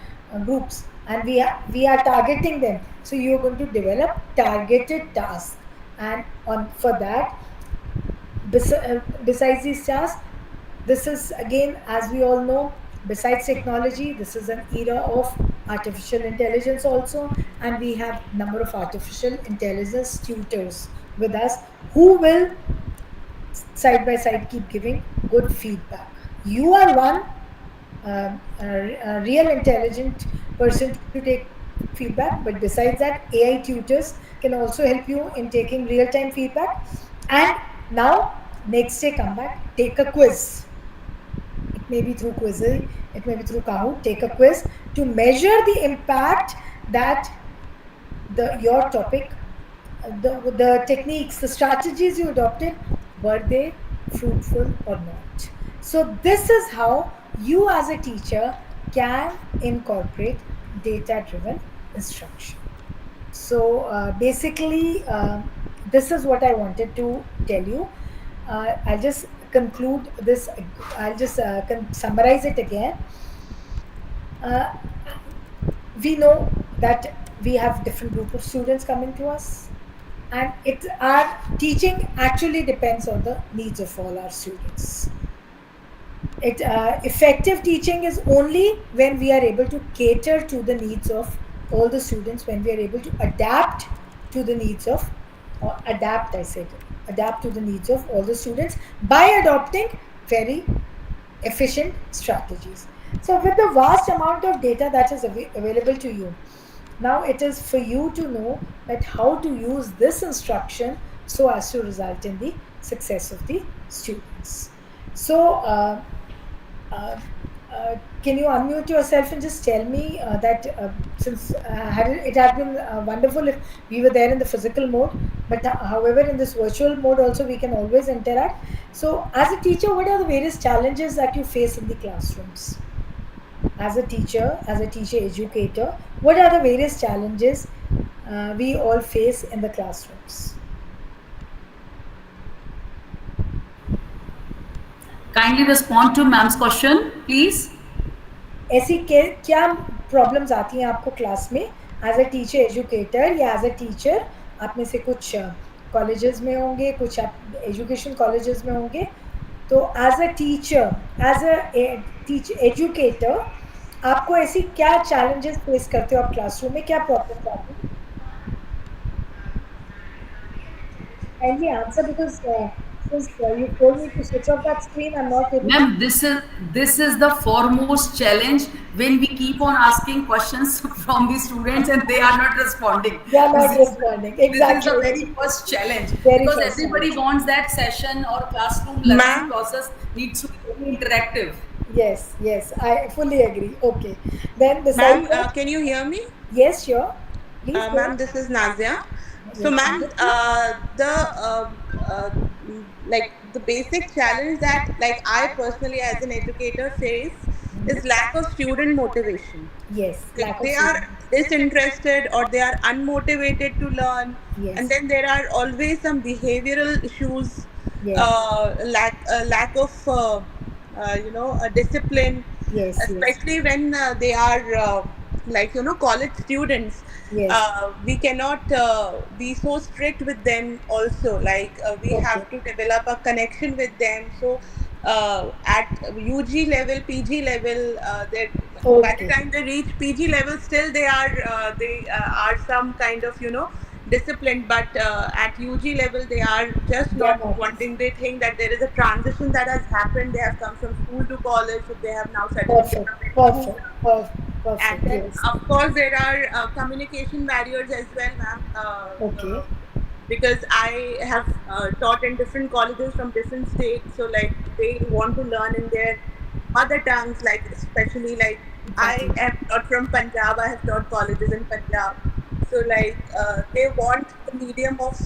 groups, and we are targeting them, so you're going to develop targeted tasks. And on for that, besides these tasks, this is again, as we all know, besides technology, this is an era of artificial intelligence also. And we have number of artificial intelligence tutors with us, who will side by side keep giving good feedback. You are one a real intelligent person to take feedback, but besides that, AI tutors can also help you in taking real time feedback. And now, next day, come back, take a quiz. It may be through Quizzy, it may be through Kahoot. Take a quiz to measure the impact that your topic, the techniques, the strategies you adopted, were they fruitful or not. So this is how you as a teacher can incorporate data driven instruction. So basically, this is what I wanted to tell you. I'll just conclude this. I'll just summarize it again. Uh, we know that we have different group of students coming to us, and it our teaching actually depends on the needs of all our students. It effective teaching is only when we are able to cater to the needs of all the students, when we are able to adapt to the needs of, or adapt, I said, adapt to the needs of all the students by adopting very efficient strategies. So with the vast amount of data that is available to you, now it is for you to know that how to use this instruction so as to result in the success of the students. So uh, can you unmute yourself and just tell me that since it had been wonderful if we were there in the physical mode, but however, in this virtual mode also we can always interact. So, as a teacher, what are the various challenges that you face in the classrooms? As a teacher educator, what are the various challenges we all face in the classrooms? Kindly respond to ma'am's question, please. ऐसी क्या problems आती हैं आपको class में as a teacher educator, या as a teacher? आप में से कुछ कॉलेजेस में होंगे, कुछ आप एजुकेशन कॉलेजेस में होंगे। तो as a teacher, as a teacher educator, आपको ऐसी क्या चैलेंजेस फेस करते हो आप क्लासरूम में, क्या प्रॉब्लम्स आती हैं? Kindly answer, because since you told me to switch off that screen, I'm not able to. Ma'am, this is the foremost challenge when we keep on asking questions from the students and they are not responding. They are not This is responding. this is the Exactly. very first challenge, Very because first everybody challenge. wants that session or classroom learning Ma'am, process needs to be very interactive. Yes, yes, I fully agree. Okay. Then besides ma'am, that, can you hear me? yes, sure. Please go Ma'am, ahead. this is Nazia. So, Yes, ma'am, Sanjay, please. uh, like the basic challenge that like I personally as an educator face is lack of student motivation. Yes, Like lack of they are student. disinterested or they are unmotivated to learn, and Yes, then there are always some behavioral issues, yes, lack of discipline, yes, yes, especially when they are college students. yes. We cannot be so strict with them also, like we Okay, have to develop a connection with them. So at UG level, PG level, by the okay. time they reach PG level, still they are some kind of disciplined, but at UG level they are just They are not not. wanting. They think that there is a transition that has happened. They have come from school to college, so they have now suddenly Perfect, become very cool. perfect, perfect, And perfect. then, Yes. of course, there are communication barriers as well, ma'am. Okay, Because I have taught in different colleges from different states, so like they want to learn in their mother tongues, like especially like I exactly. am not from Punjab. I have taught colleges in Punjab, so like they want the medium of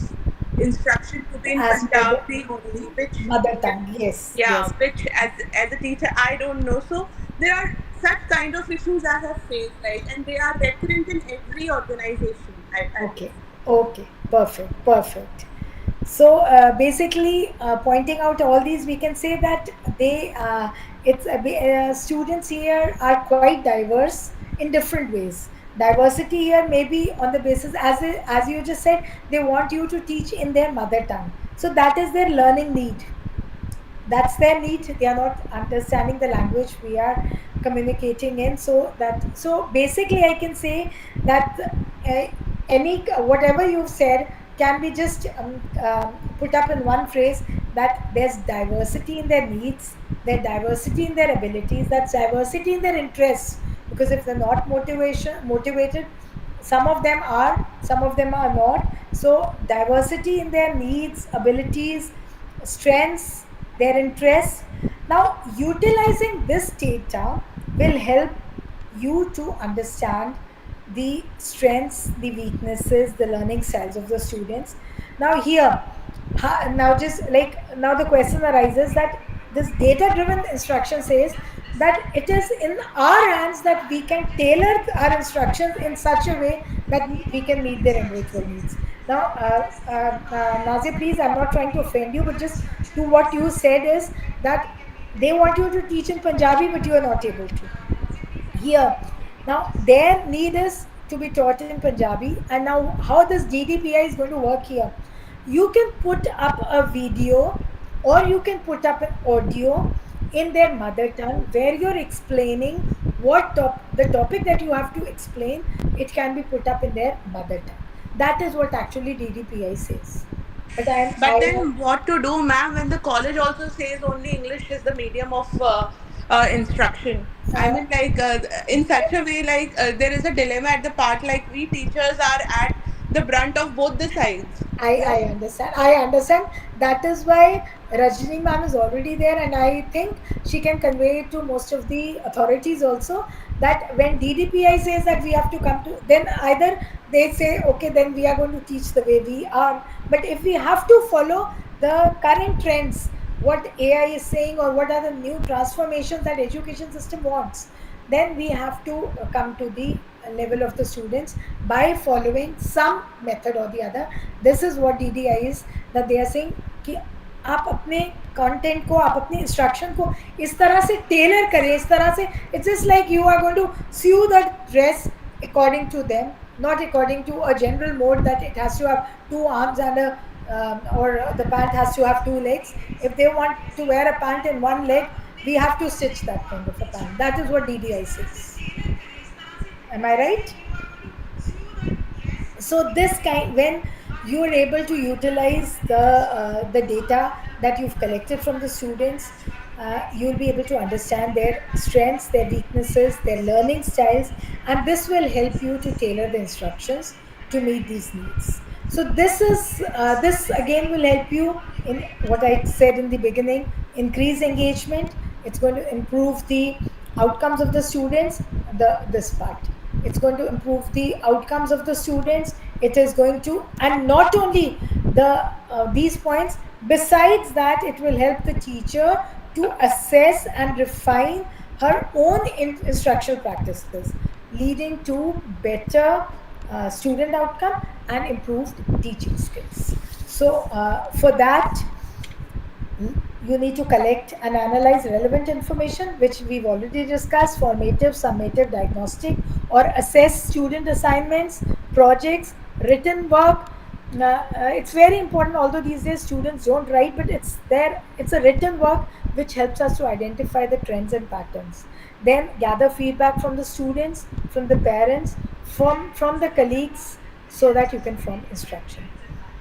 instruction to be in as per the Punjabi only, which mother tongue. Yes, yeah, yes. which as a teacher I don't know. So there are such kind of issues I have faced, like, and they are recurrent in every organization. I Okay, believe. okay, perfect, perfect. So basically, pointing out all these, we can say that students here are quite diverse in different ways. Diversity here may be on the basis, as you just said, they want you to teach in their mother tongue. So that is their learning need. That's their need. They are not understanding the language we are communicating in. So basically I can say that uh, any whatever you've said can be just put up in one phrase, that there's diversity in their needs, there's diversity in their abilities, that's diversity in their interests. Because if they're not motivated, some of them are, some of them are not. So diversity in their needs, abilities, strengths, their interests. Now, utilizing this data will help you to understand the strengths, the weaknesses, the learning styles of the students. Now, here, now just like now the question arises that this data driven instruction says that it is in our hands that we can tailor our instructions in such a way that we can meet their individual needs. Now, Nazia, please, I'm not trying to offend you, but just to what you said is that they want you to teach in Punjabi, but you are not able to here. Now, their need is to be taught in Punjabi. And now, how this GDPI is going to work here? You can put up a video or you can put up an audio in their mother tongue where you're explaining the topic that you have to explain. It can be put up in their mother tongue. That is what actually DDPI says. But But then what to do, ma'am, when the college also says only English is the medium of instruction? I uh, mean, like, in such a way, like, there is a dilemma at the part, like, we teachers are at the brunt of both the sides. I understand. I understand. That is why Rajini ma'am is already there, and I think she can convey it to most of the authorities also, that when DDPI says that we have to come to, then either they say, okay, then we are going to teach the way we are. But if we have to follow the current trends, what AI is saying, or what are the new transformations that education system wants, then we have to come to the level of the students by following some method or the other. This is what DDI is, that they are saying कि आप अपने content को, आप अपने instruction को इस तरह से टेलर करें, इस तरह से it's just like you are going to sew the dress according to them, not according to a general mode that it has to have two arms and a or the pant has to have two legs. If they want to wear a pant in one leg, we have to stitch that kind of a pant. That is what DDI says. Am I right? So this kind, when you are able to utilize the data that you've collected from the students, you'll be able to understand their strengths, their weaknesses, their learning styles, and this will help you to tailor the instructions to meet these needs. So this again will help you in what I said in the beginning: increase engagement. It's going to improve the outcomes of the students. This part, it's going to improve the outcomes of the students. It is going to, and not only these points, besides that, it will help the teacher to assess and refine her own instructional practices, leading to better student outcome and improved teaching skills. So for that, you need to collect and analyze relevant information, which we've already discussed: formative, summative, diagnostic, or assess student assignments, projects, written work. It's very important, although these days students don't write, but it's a written work which helps us to identify the trends and patterns. Then gather feedback from the students, from the parents, from the colleagues, so that you can form instruction.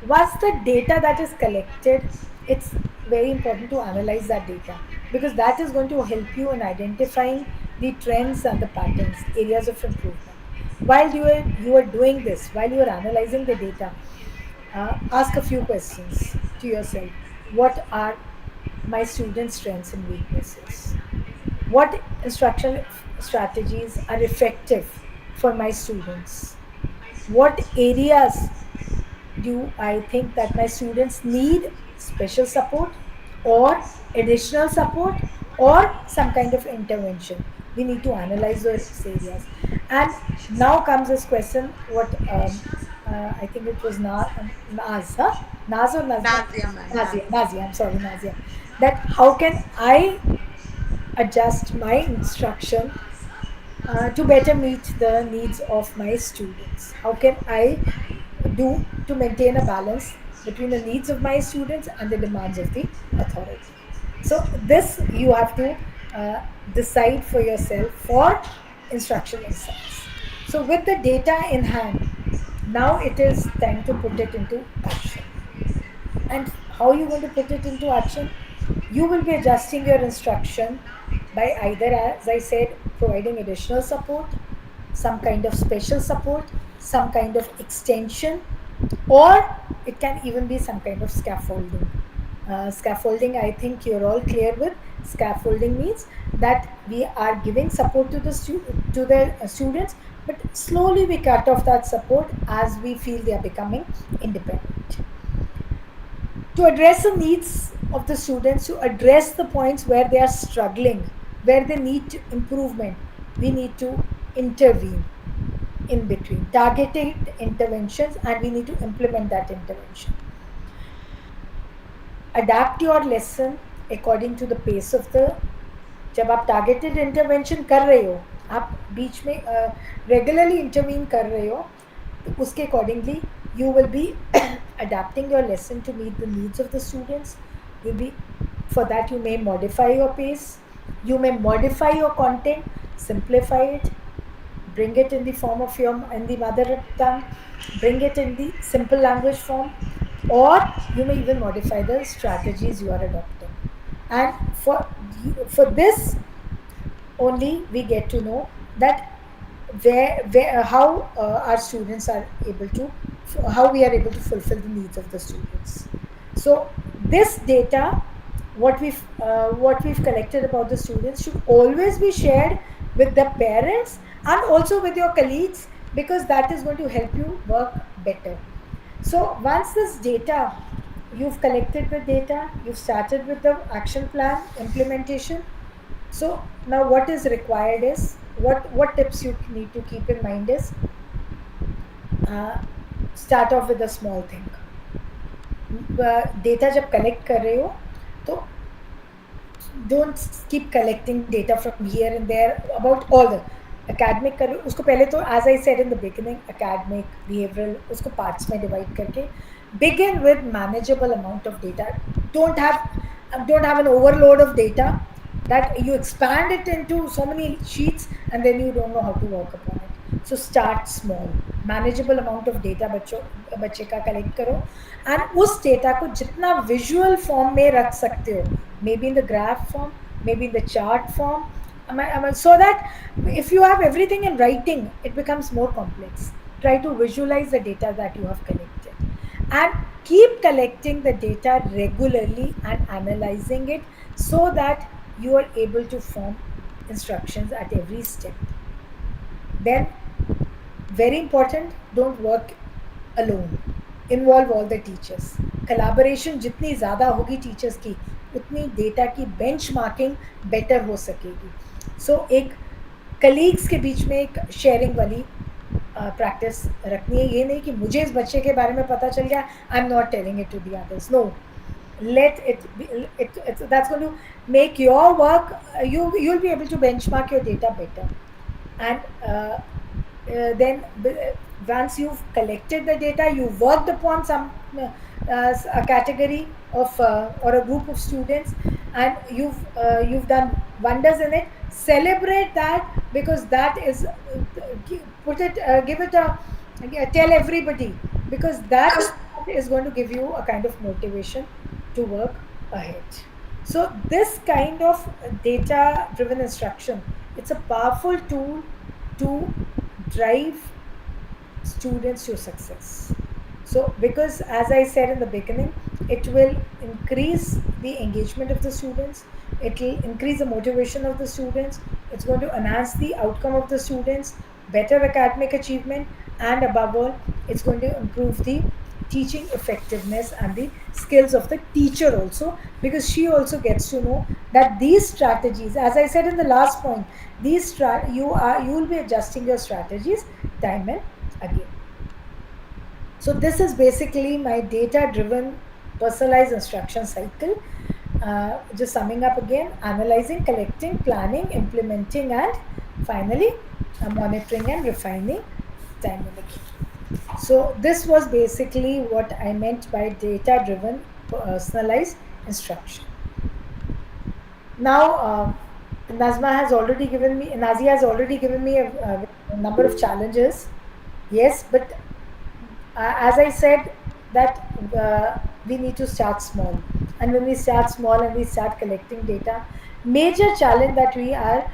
Once the data that is collected, it's very important to analyze that data, because that is going to help you in identifying the trends and the patterns, areas of improvement. While you are doing this, while you are analyzing the data, ask a few questions to yourself. What are my students' strengths and weaknesses? What instructional strategies are effective for my students? What areas do I think that my students need special support or additional support or some kind of intervention? We need to analyze those areas. And now comes this question, what I think it was Naz, huh? Naz or Nazma? Nazia, ma'am. Nazia, Nazia, I'm sorry, Nazia. That how can I adjust my instruction to better meet the needs of my students? How can I do to maintain a balance between the needs of my students and the demands of the authority? So, this you have to decide for yourself for instruction insights. So, with the data in hand, now it is time to put it into action. And how you going to put it into action? You will be adjusting your instruction by either, as I said, providing additional support, some kind of special support, some kind of extension, or it can even be some kind of scaffolding. Scaffolding, I think you're all clear with. Scaffolding means that we are giving support to the students, but slowly we cut off that support as we feel they are becoming independent. To address the needs of the students, to address the points where they are struggling, where they need improvement, we need to intervene in between, targeted interventions, and we need to implement that intervention. Adapt your lesson according to the pace of the, जब आप targeted intervention कर रहे हो, आप बीच में regularly intervene कर रहे हो, तो उसके accordingly you will be adapting your lesson to meet the needs of the students. You'll be, for that you may modify your pace, you may modify your content, simplify it, bring it in the form of your in the mother tongue, bring it in the simple language form, or you may even modify the strategies you are adopting. And for this only we get to know that how our students are able to, how we are able to fulfill the needs of the students. So this data, what we've collected about the students, should always be shared with the parents and also with your colleagues, because that is going to help you work better. So once this data, you've collected the data, you've started with the action plan implementation. So now what is required is, what tips you need to keep in mind is, start off with a small thing. Data जब collect कर रहे हो, तो don't keep collecting data from here and there about all the academic कर, उसको पहले तो, as I said in the beginning, academic, behavioral, उसको parts में divide करके begin with manageable amount of data. Don't have an overload of data that you expand it into so many sheets and then you don't know how to work upon it. So start small, manageable amount of data बच्चे का collect करो, and उस data को जितना visual form में रख सकते हो, maybe in the graph form, maybe in the chart form, so that if you have everything in writing, it becomes more complex. Try to visualize the data that you have collected, and keep collecting the data regularly and analyzing it so that you are able to form instructions at every step. Then, very important, don't work alone. Involve all the teachers. Collaboration जितनी ज़्यादा होगी teachers की, उतनी data की benchmarking better हो सकेगी. So एक colleagues के बीच में एक sharing वाली practice रखनी है. ये नहीं कि मुझे इस बच्चे के बारे में पता चल गया, I'm not telling it to the others. No, let it be, that's going to make your work, you'll be able to benchmark your data better. And then once you've collected the data, you've worked upon some a category of or a group of students, and you've done wonders in it. Celebrate that, because that is give it a, tell everybody, because that is going to give you a kind of motivation to work ahead. So this kind of data driven instruction, it's a powerful tool to drive students to success. So because, as I said in the beginning, it will increase the engagement of the students, it will increase the motivation of the students, it's going to enhance the outcome of the students, better academic achievement, and above all, it's going to improve the teaching effectiveness and the skills of the teacher also, because she also gets to know that these strategies, as I said in the last point, you will be adjusting your strategies time and again. So this is basically my data driven personalized instruction cycle. Just summing up again: analyzing, collecting, planning, implementing, and finally monitoring and refining time and again. So this was basically what I meant by data driven personalized instruction. Now, Nazia has already given me a number of challenges. Yes, but as I said, that we need to start small. And when we start small and we start collecting data, major challenge that we are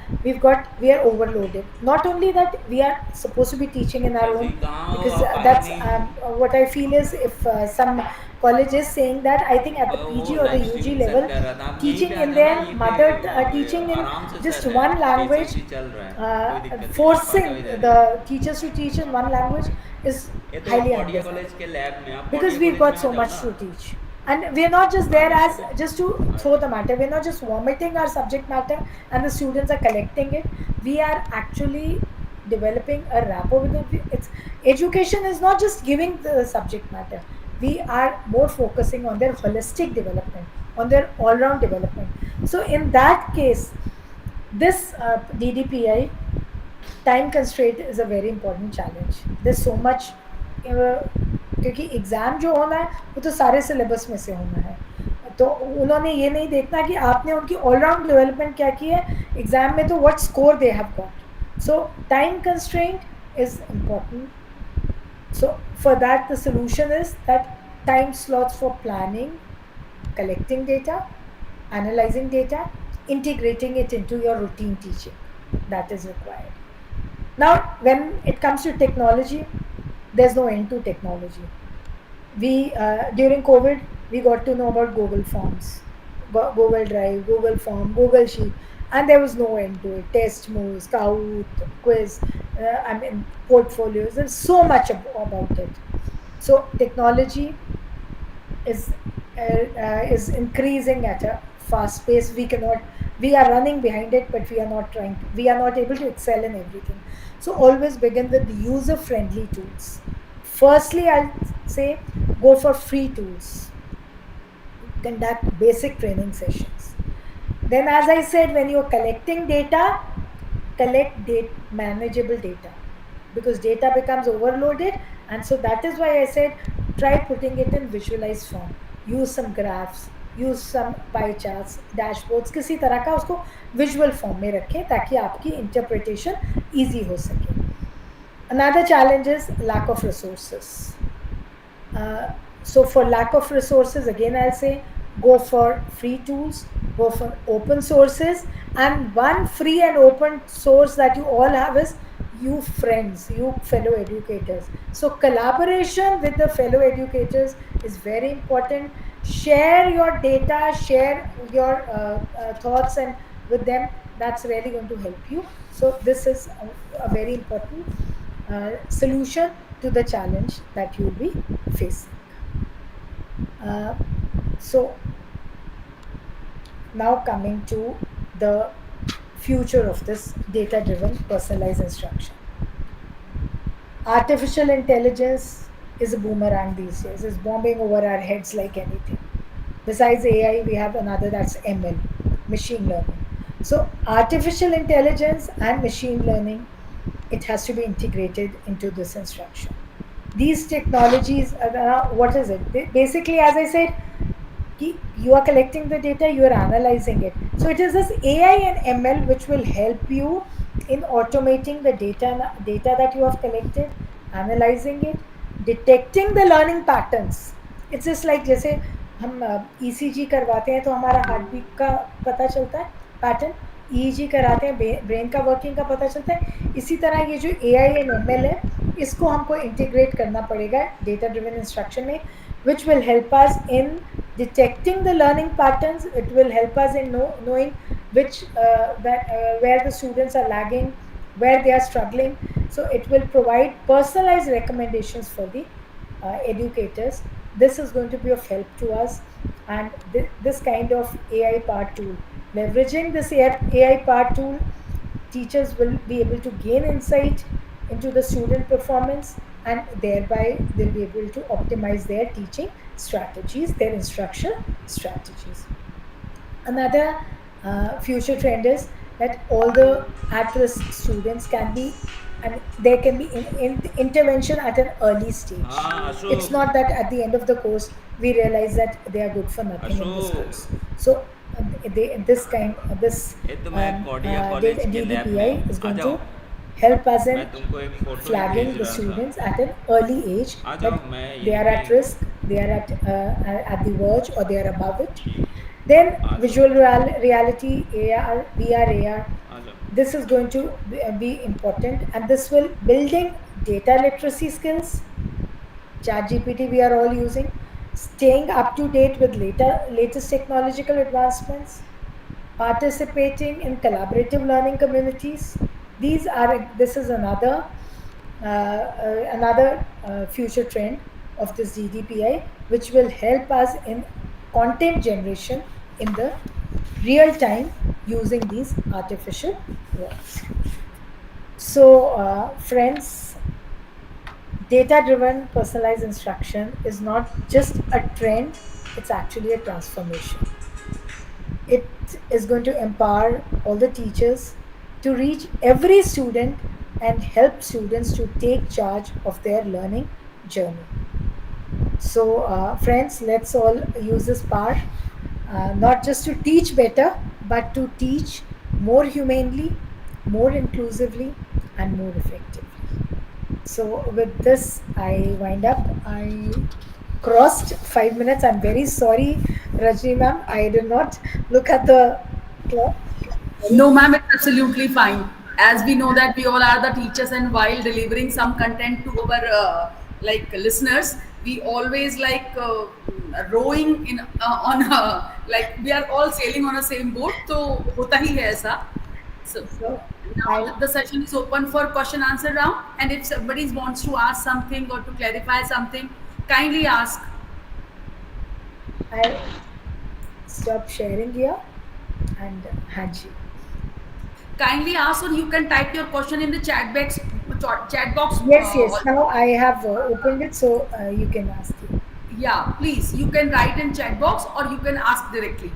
overloaded. Not only that, we are supposed to be teaching in our own, ऐसे कहाँ हो because आप आए that's नहीं what I feel is, if some colleges saying that, I think at the वो PG or the live UG streaming set level, कर रहा था आप यहीं teaching पे आ in जाना their यहीं पे mother, teaching in आराम से just सेट है one language, पेशेंटली चल रहा है कोई दिक्कत नहीं आप आ जाओ forcing इधर ही the teachers to teach in one language is ये तो highly पौड़िया कॉलेज undesirable, के लैब में आप because पौड़िया we've कॉलेज में got आ so जाओ much ना to teach. And we're not just there आगे as चलो just to आ throw जाओ the matter. We're not just vomiting our subject matter and the students are collecting it. We are actually developing a rapport with it. It's, education is not just giving the subject matter. We are more focusing on their holistic development, on their all-round development. So in that case, this DDPI time constraint is a very important challenge. There so much, क्योंकि exam जो होना है वो तो सारे syllabus में से होना है, तो उन्होंने ये नहीं देखना कि आपने उनकी ऑलराउंड डेवलपमेंट क्या की है एग्ज़ाम में, तो what score they have got. So time constraint is important. So for that, the solution is that time slots for planning, collecting data, analyzing data, integrating it into your routine teaching, that is required. Now, when it comes to technology, there's no end to technology. We during COVID, we got to know about Google Forms, Google Drive, Google Form, Google Sheet, and there was no end to it. Test moves, Kahoot, quiz, I mean portfolios. There's so much about it. So technology is increasing at a fast pace. We are running behind it, but we are not able to excel in everything. So always begin with user friendly tools. Firstly, I'll say go for free tools, conduct basic training sessions. Then, as I said, when you're collecting data, collect manageable data, because data becomes overloaded. And so that is why I said try putting it in visualized form. Use some graphs, use some pie charts, dashboards, किसी तरह का उसको visual form में रखें ताकि आपकी interpretation easy हो सके. Another challenge is lack of resources. So for lack of resources, again I'll say go for free tools, go for open sources, and one free and open source that you all have is you friends, you fellow educators. So collaboration with the fellow educators is very important. Share your data, share your thoughts and with them. That's really going to help you. So this is a very important solution to the challenge that you'll be facing. So now coming to the future of this data driven personalized instruction. Artificial intelligence is a boomerang these days. It's bombing over our heads like anything. Besides AI, we have another, that's ML, machine learning. So artificial intelligence and machine learning, it has to be integrated into this instruction. These technologies, what is it? Basically, as I said, you are collecting the data, you are analyzing it. So it is this AI and ML which will help you in automating the data that you have collected, analyzing it, detecting the learning patterns. It's just like जैसे हम ECG करवाते हैं तो हमारा heart beat का पता चलता है पैटर्न, EEG कराते हैं ब्रेन का वर्किंग का पता चलता है. इसी तरह ये जो AI एंड ML है, इसको हमको इंटीग्रेट करना पड़ेगा डेटा ड्रिवन इंस्ट्रक्शन में, which will help us in detecting the learning patterns. It will help us in knowing where the students are lagging, where they are struggling. So it will provide personalized recommendations for the educators, this is going to be of help to us. And this kind of AI powered tool, leveraging this AI powered tool, teachers will be able to gain insight into the student performance, and thereby they'll be able to optimize their teaching strategies, their instruction strategies. Another future trend is that all the at-risk students can be, and there can be intervention at an early stage. It's Ashok, not that at the end of the course we realize that they are good for nothing in this Ashok, course. So this kind this ये तो मैं Kodia college के lab DDPI में is uh going जाओ. to help us मैं in तुमको एक photo ही flagging भेज the रहा था. students at an early age आ जाओ, that मैं they यहीं are पे at risk, they are at the verge, or they are above it. ठीक. Then आ visual जाओ, reality, AR, VR, AR. आ जाओ. This is going to be important, and this will building data literacy skills. Chat GPT we are all using, staying up to date with latest technological advancements, participating in collaborative learning communities. This is another future trend of this GDPI, which will help us in content generation in the real time using these artificial words. So, friends, data driven personalized instruction is not just a trend, it's actually a transformation. It is going to empower all the teachers to reach every student and help students to take charge of their learning journey. So, friends, let's all use this power, not just to teach better, but to teach more humanely, more inclusively, and more effectively. So, with this, I wind up. I crossed 5 minutes. I'm very sorry, Rajni ma'am. I did not look at the clock. Sorry. No, ma'am, it's absolutely fine. As we know that we all are the teachers, and while delivering some content to our listeners, we always rowing in on like we are all sailing on a same boat. So hota hi hai aisa. So So, now I the session is open for question answer round, and if somebody wants to ask something or to clarify something, kindly ask. I stop sharing here and hand you. Kindly ask, or you can type your question in the chat box. Yes, yes. Now I have opened it, so you can ask you. Yeah, please, you can write in chat box or you can ask directly.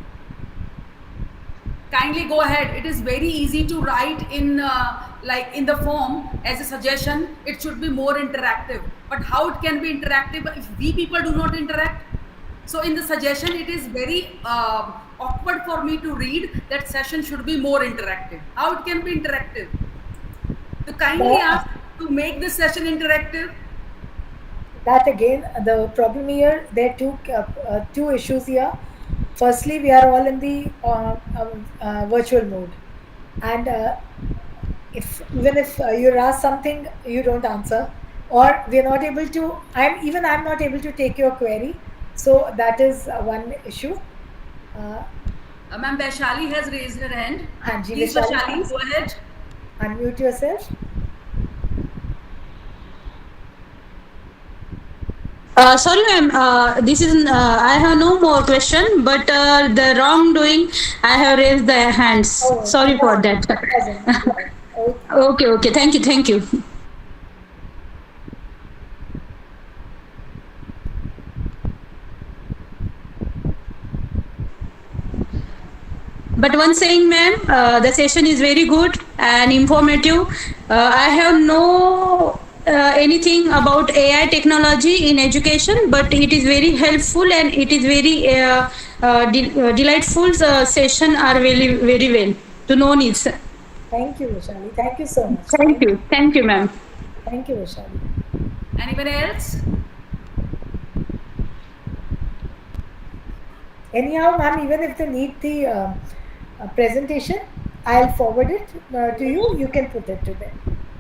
Kindly go ahead. It is very easy to write in in the form as a suggestion. It should be more interactive. But how it can be interactive if we people do not interact? So in the suggestion, it is very awkward for me to read that session should be more interactive. How it can be interactive? To kindly But ask to make this session interactive. that again, the problem here, there are two issues here. Firstly, we are all in the virtual mode, and if even if you're asked something, you don't answer, or we're not able to. I'm not able to take your query, so that is one issue. Uh, Ma'am Vaishali has raised her hand. Hanji, Please, Vaishali, Vaishali, please go ahead. unmute yourself. Sorry, ma'am. This is I have no more question, but the wrongdoing I have raised the hands. Oh, Sorry for no, that. it wasn't. Yeah. Okay. Okay, okay. Thank you, thank you. But one saying, ma'am, the session is very good and informative. I have no anything about AI technology in education, but it is very helpful and it is very delightful. Session are very well to know needs. Thank you, Vishali. Thank you so much. Thank you, ma'am. Thank you, Vishali. Anyone else? Anyhow, ma'am, even if they need the presentation, I'll forward it to you. You can put it to them.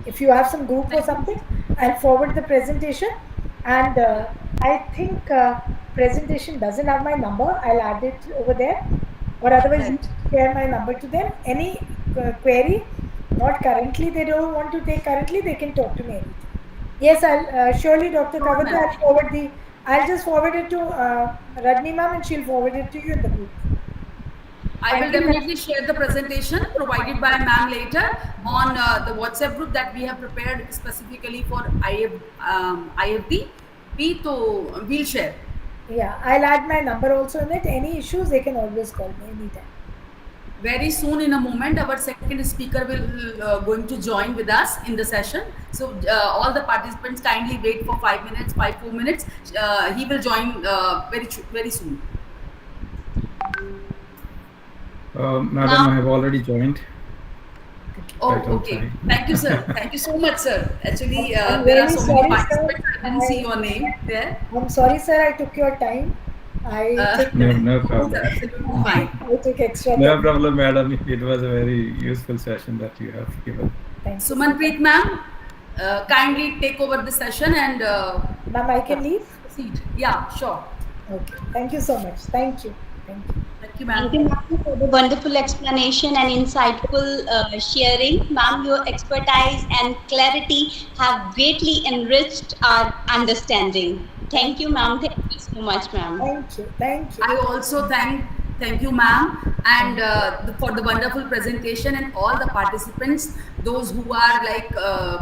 If you have some group or something, I'll forward the presentation. And I think presentation doesn't have my number. I'll add it over there. Or otherwise, you Right. share my number to them. Any query, not currently, they don't want to take currently, they can talk to me anytime. Yes, I'll surely, Dr. Sure, Kavita, ma'am. I'll just forward it to Rajni ma'am and she'll forward it to you in the group. I will Thank you, ma'am. definitely share the presentation provided by ma'am later on the WhatsApp group that we have prepared specifically for IFD. So we'll share. Yeah, I'll add my number also in it. Any issues, they can always call me anytime. Very soon, in a moment, our second speaker will going to join with us in the session. So all the participants kindly wait for 5 minutes, 4 minutes. He will join very soon. Madam, I Now, have already joined Oh, right on okay. time. Thank you, sir. Thank you so much, sir. Actually, I'm there are really so many sorry, sir. participants. I didn't see your name there. I'm sorry, sir. I took your time. I took No, no It's problem. absolutely fine. I took extra No time. problem, madam. It was a very useful session that you have given. Thank you so much. Sumanpreet ma'am, kindly take over the session and Ma'am, I can yeah, leave? proceed. Yeah, sure. Okay. Thank you so much. Thank you. Thank you. Thank you, thank ma'am. you, ma'am, for the wonderful explanation and insightful sharing. Ma'am, your expertise and clarity have greatly enriched our understanding. Thank Thank you, you. ma'am. Thank you so much, ma'am. Thank you. Thank you. I also thank you, ma'am, and for the wonderful presentation and all the participants, those who are like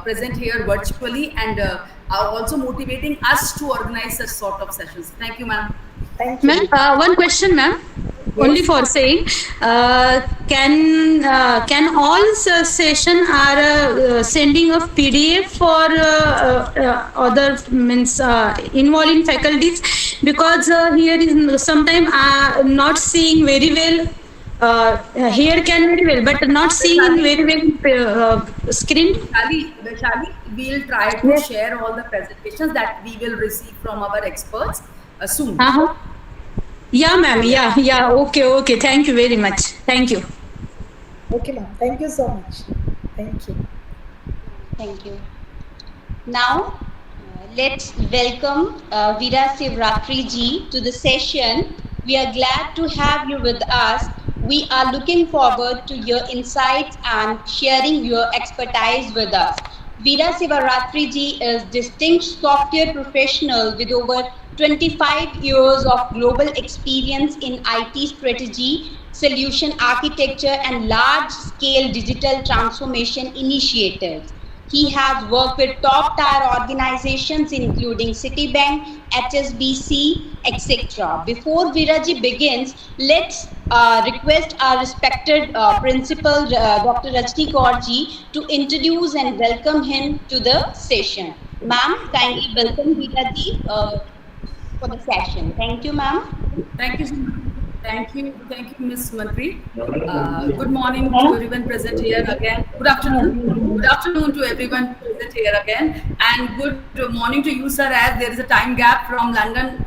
present here virtually and are also motivating us to organize such sort of sessions. Thank you, ma'am. Thank you. Ma'am, one question, ma'am. Only Yes. for saying, can all session are sending of PDF for other means involving faculties, because here is sometime not seeing very well. Here can very well, but not seeing in Vaishali, very well screen. Vaishali, we'll try to Yes. share all the presentations that we will receive from our experts soon. Uh-huh. Yeah, ma'am. Yeah. Yeah. Okay. Okay. Thank you very much. Thank you. Okay, ma'am. Thank you so much. Thank you. Thank you. Now, let's welcome Veera Sivaratri ji to the session. We are glad to have you with us. We are looking forward to your insights and sharing your expertise with us. Veera Sivaratri ji is distinguished software professional with over 25 years of global experience in IT strategy, solution architecture, and large-scale digital transformation initiatives. He has worked with top tier organizations including Citibank, HSBC, etc. Before Viraji begins, let's request our respected principal, Dr. Rajni Kaurji, to introduce and welcome him to the session. Ma'am, kindly welcome Viraji for the session. Thank you, ma'am. Thank you so much. Thank you, Miss Manpreet. Good morning to everyone present here again. Good afternoon. Good afternoon to everyone present here again. And good morning to you, sir, as there is a time gap from London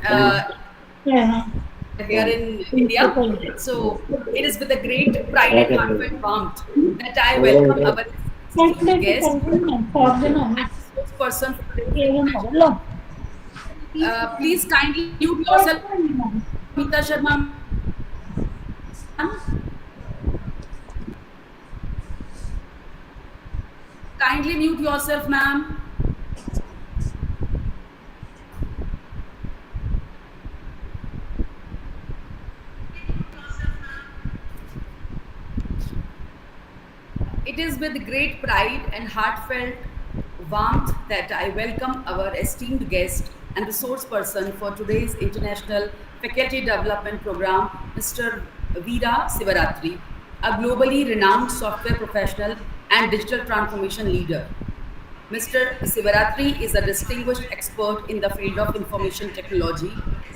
here in India. So it is with a great pride and heartfelt warmth that I welcome our esteemed guest and spokesperson for today's international. Please kindly mute yourself, Mita Sharma, ma'am. Kindly mute yourself, ma'am. It is with great pride and heartfelt warmth that I welcome our esteemed guest and the source person for today's International Faculty Development Program, Mr. Veera Sivaratri, a globally renowned software professional and digital transformation leader. Mr. Sivaratri is a distinguished expert in the field of information technology,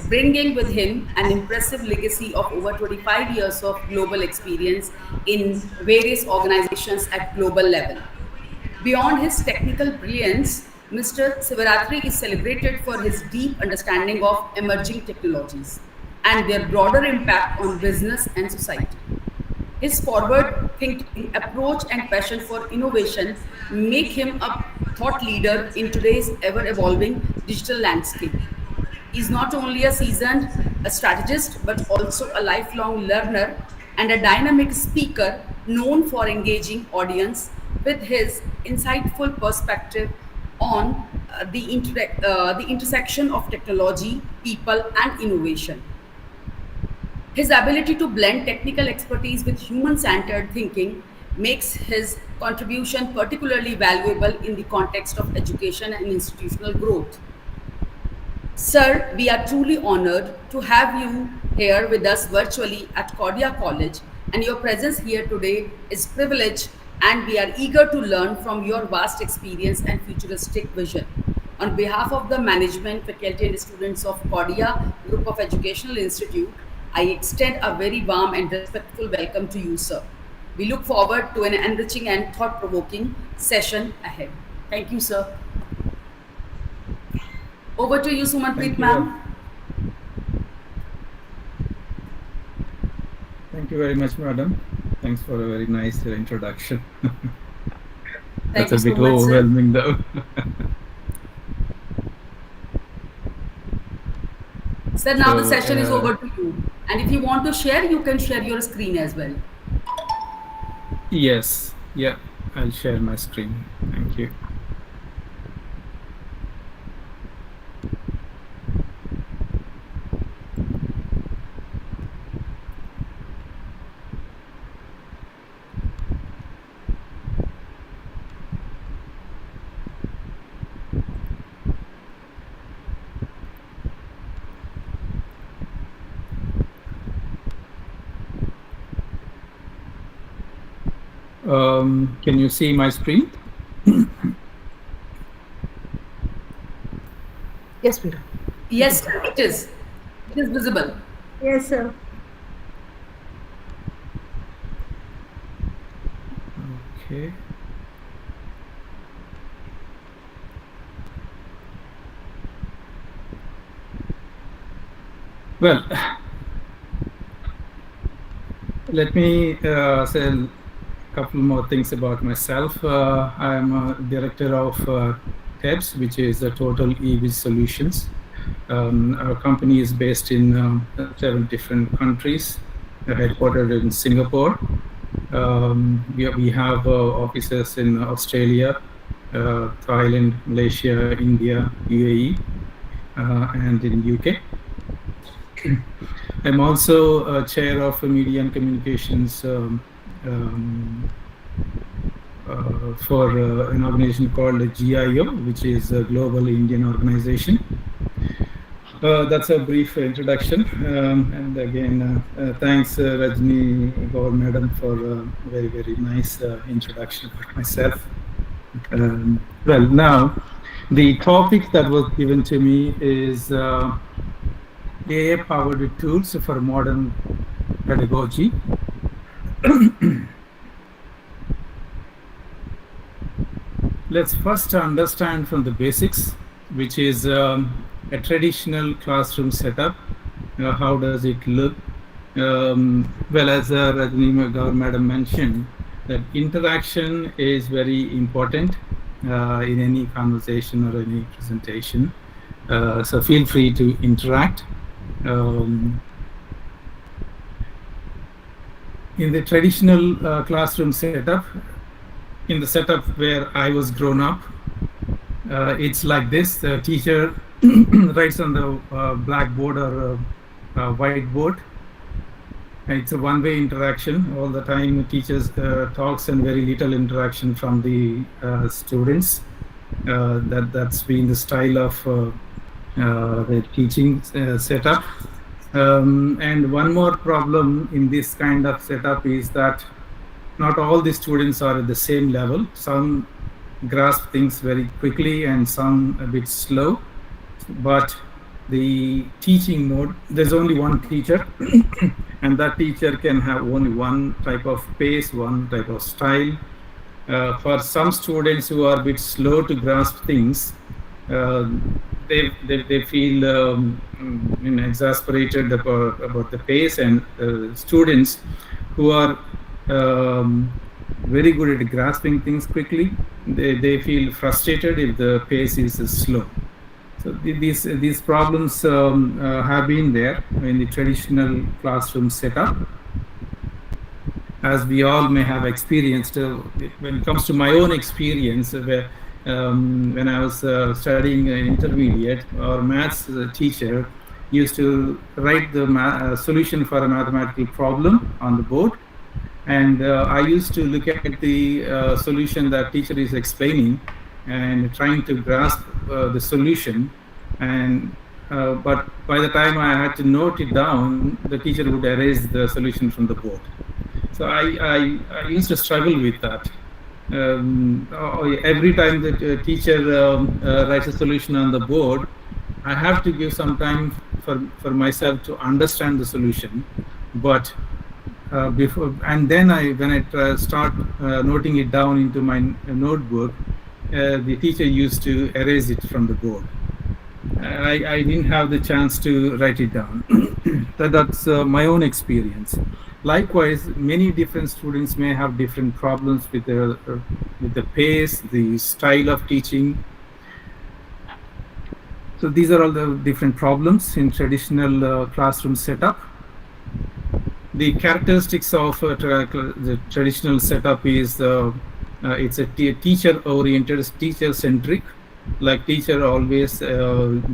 bringing with him an impressive legacy of over 25 years of global experience in various organizations at global level. Beyond his technical brilliance, Mr. Sivaratri is celebrated for his deep understanding of emerging technologies and their broader impact on business and society. His forward thinking approach and passion for innovation make him a thought leader in today's ever evolving digital landscape. He's not only a seasoned strategist but also a lifelong learner and a dynamic speaker known for engaging audience with his insightful perspective on the intersection of technology, people, and innovation. His ability to blend technical expertise with human centered thinking makes his contribution particularly valuable in the context of education and institutional growth. Sir, we are truly honored to have you here with us virtually at Cordia College, and your presence here today is privilege, and we are eager to learn from your vast experience and futuristic vision. On behalf of the management, faculty, and students of Cordia Group of Educational Institute, I extend a very warm and respectful welcome to you, sir. We look forward to an enriching and thought-provoking session ahead. Thank you, sir. Over to you, Sumanpreet Thank you. ma'am. Thank you very much, madam. Thanks for a very nice introduction. Thank That's a you bit so much, sir. overwhelming, though. Sir, now the So, session is over to you. And if you want to share, you can share your screen as well. Yes, yeah, I'll share my screen. Thank you. Can you see my screen? Yes, Veera. Yes, sir, it is. It is visible. Yes, sir. Okay. Well, let me say a couple more things about myself. I am a director of TEBS, which is the Total EV Solutions. Our company is based in 7 different countries, headquartered in Singapore. We have offices in Australia, Thailand, Malaysia, India, UAE, and in UK. I'm also a chair of Media and Communications for an organization called GIO, which is a global Indian organization. That's a brief introduction. And again, thanks Rajni Gaur Madam for a very, very nice introduction about myself. Well, now, the topic that was given to me is AI-powered tools for modern pedagogy. Let's first understand from the basics, which is a traditional classroom setup. How does it look? Well, as Rajni Gaur Madam mentioned, that interaction is very important in any conversation or any presentation. So feel free to interact. In the traditional classroom setup, in the setup where I was grown up, it's like this. The teacher writes on the blackboard or whiteboard. It's a one-way interaction all the time. Teachers talks and very little interaction from the students. That's been the style of the teaching setup. And one more problem in this kind of setup is that not all the students are at the same level. Some grasp things very quickly and some a bit slow. But the teaching mode, there's only one teacher and that teacher can have only one type of pace, one type of style. For some students who are a bit slow to grasp things, they feel exasperated about the pace, and students who are very good at grasping things quickly, they feel frustrated if the pace is slow. So these problems have been there in the traditional classroom setup, as we all may have experienced. When it comes to my own experience, where when I was studying intermediate, our maths teacher used to write the solution for a mathematical problem on the board, and I used to look at the solution that teacher is explaining and trying to grasp the solution. And but by the time I had to note it down, the teacher would erase the solution from the board. So I used to struggle with that. Every time the teacher writes a solution on the board, I have to give some time for myself to understand the solution. But before, and then when I start noting it down into my notebook, the teacher used to erase it from the board. I didn't have the chance to write it down. That's my own experience. Likewise, many different students may have different problems with the pace, the style of teaching. So these are all the different problems in traditional classroom setup. The characteristics of the traditional setup is it's a teacher-oriented, teacher-centric. Like teacher always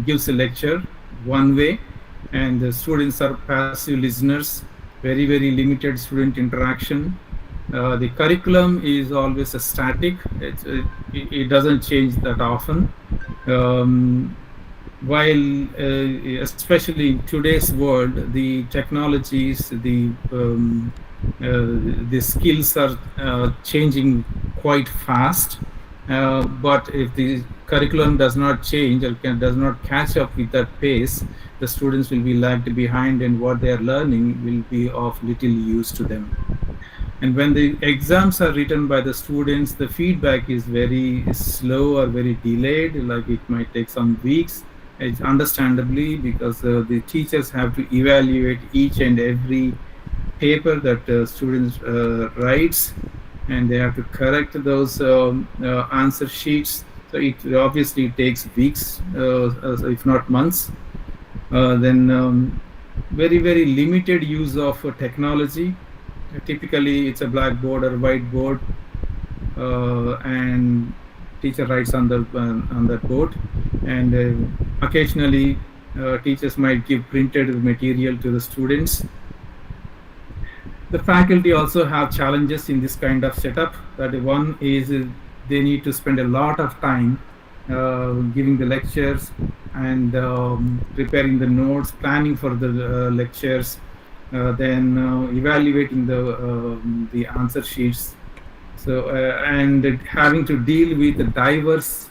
gives a lecture one way, and the students are passive listeners. Very, very limited student interaction. The curriculum is always a static. It doesn't change that often. While especially in today's world, the technologies, the skills are changing quite fast. But if the curriculum does not change or does not catch up with that pace, the students will be lagged behind, and what they are learning will be of little use to them. And when the exams are written by the students, the feedback is very slow or very delayed, like it might take some weeks. It's understandably because the teachers have to evaluate each and every paper that students writes, and they have to correct those answer sheets. So it obviously takes weeks, if not months. Then very, very limited use of technology. Typically, it's a blackboard or whiteboard, and teacher writes on that board. And occasionally, teachers might give printed material to the students. The faculty also have challenges in this kind of setup. That one is they need to spend a lot of time giving the lectures and preparing the notes, planning for the lectures, then evaluating the answer sheets. So and having to deal with the diverse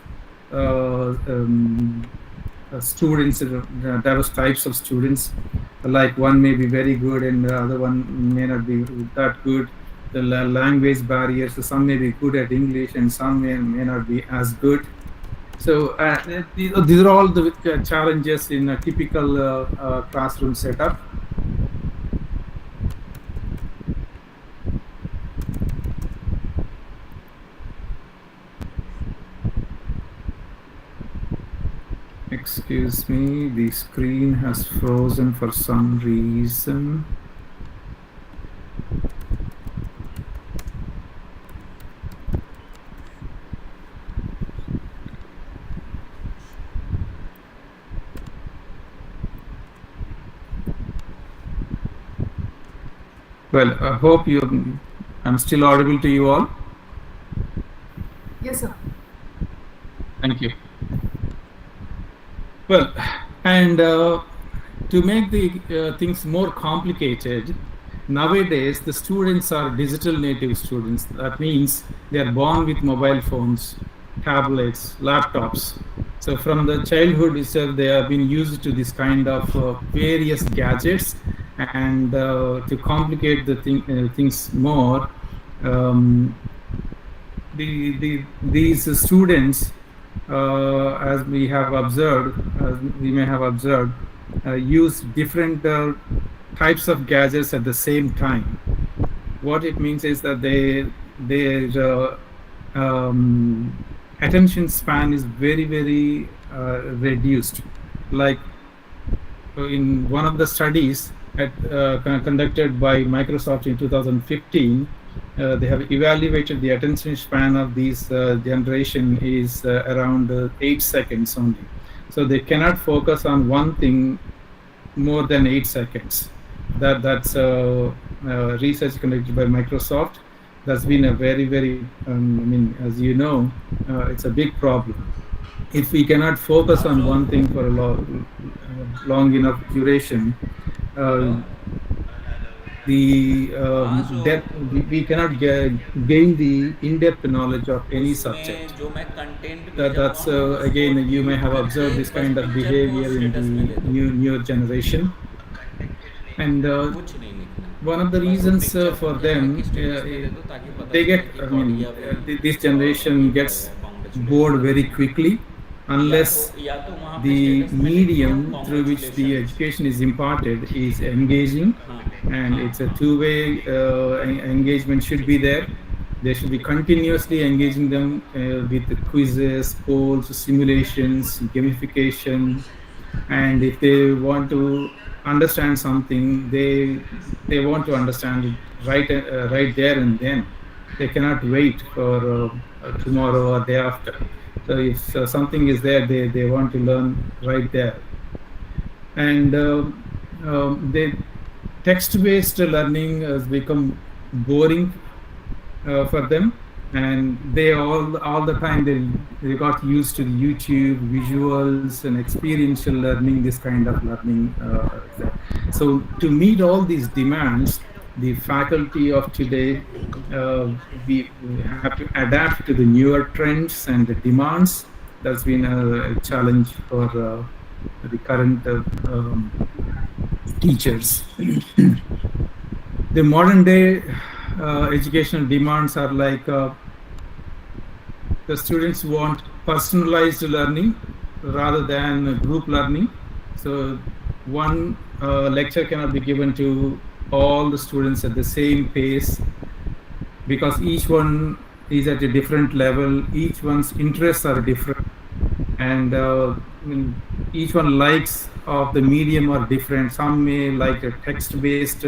students, diverse types of students. Like one may be very good and the other one may not be that good. The language barriers, so some may be good at English and some may not be as good. So these are all the challenges in a typical classroom setup. Excuse me, the screen has frozen for some reason. Well, I hope I'm still audible to you all. Yes, sir. Thank you. Well, and to make the things more complicated, nowadays the students are digital native students. That means they are born with mobile phones, tablets, laptops. So from the childhood itself, they have been used to this kind of various gadgets. And to complicate the things more, these students, as we have observed, we may have observed, use different types of gadgets at the same time. What it means is that their attention span is very, very reduced. Like in one of the studies conducted by Microsoft in 2015, They have evaluated the attention span of this generation is around 8 seconds only. So they cannot focus on one thing more than 8 seconds. That's research conducted by Microsoft. That's been a very, as you know, it's a big problem. If we cannot focus on one thing for a long enough duration, the depth, we cannot gain the in-depth knowledge of any subject. उसमें जो मैं content That's भेजा हुआ हूँ again, you may have उसके observed this बस kind of picture behavior को in status में ले the दो newer generation. And कुछ नहीं लिखना one of the बस reasons पिक्चर for को them, जाके स्टेटस में दे दो ताकि पता they चले get, कि I mean, कॉडिया भी this generation ये gets congratulation bored very quickly unless या तो वहाँ पे the स्टेटस में लिख दो medium through which the congratulations education is imparted is engaging, हाँ and it's a two-way engagement should be there. They should be continuously engaging them with the quizzes, polls, simulations, gamification, and if they want to understand something, they want to understand it right there and then. They cannot wait for tomorrow or day after. So if something is there, they want to learn right there. And the text-based learning has become boring for them, and they all the time they got used to the YouTube visuals and experiential learning, this kind of learning. So to meet all these demands, the faculty of today, we have to adapt to the newer trends and the demands. That's been a challenge for the current teachers. The modern day educational demands are like the students want personalized learning rather than group learning. So one lecture cannot be given to all the students at the same pace, because each one is at a different level, each one's interests are different, and each one likes of the medium are different. Some may like a text-based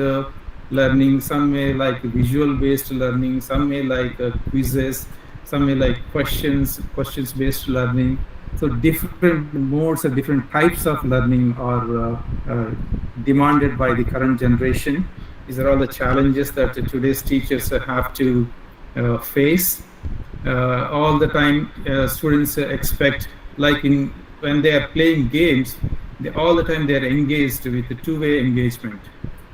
learning, some may like visual-based learning, some may like quizzes, some may like questions-based learning. So different modes or different types of learning are demanded by the current generation. These are all the challenges that today's teachers have to face. All the time students expect, like when they are playing games, all the time they are engaged with the two-way engagement.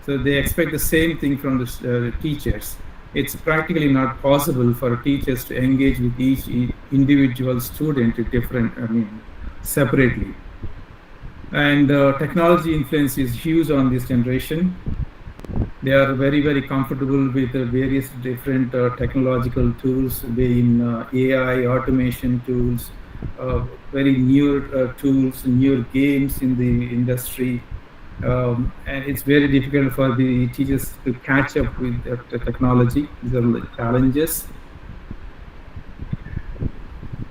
So they expect the same thing from the teachers. It's practically not possible for teachers to engage with each individual student separately. And technology influence is huge on this generation. They are very comfortable with various different technological tools, being AI, automation tools, very newer tools, newer games in the industry. And it's very difficult for the teachers to catch up with the technology. These are the challenges.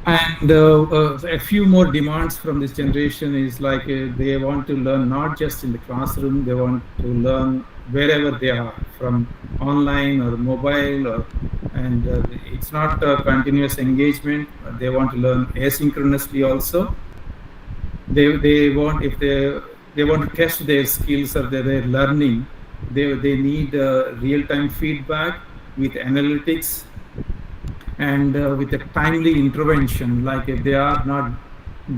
And a few more demands from this generation is like they want to learn not just in the classroom, they want to learn wherever they are, from online or mobile, and it's not a continuous engagement. They want to learn asynchronously also. They want, if they want to test their skills or their learning, they need real-time feedback with analytics and with a timely intervention. Like if they are not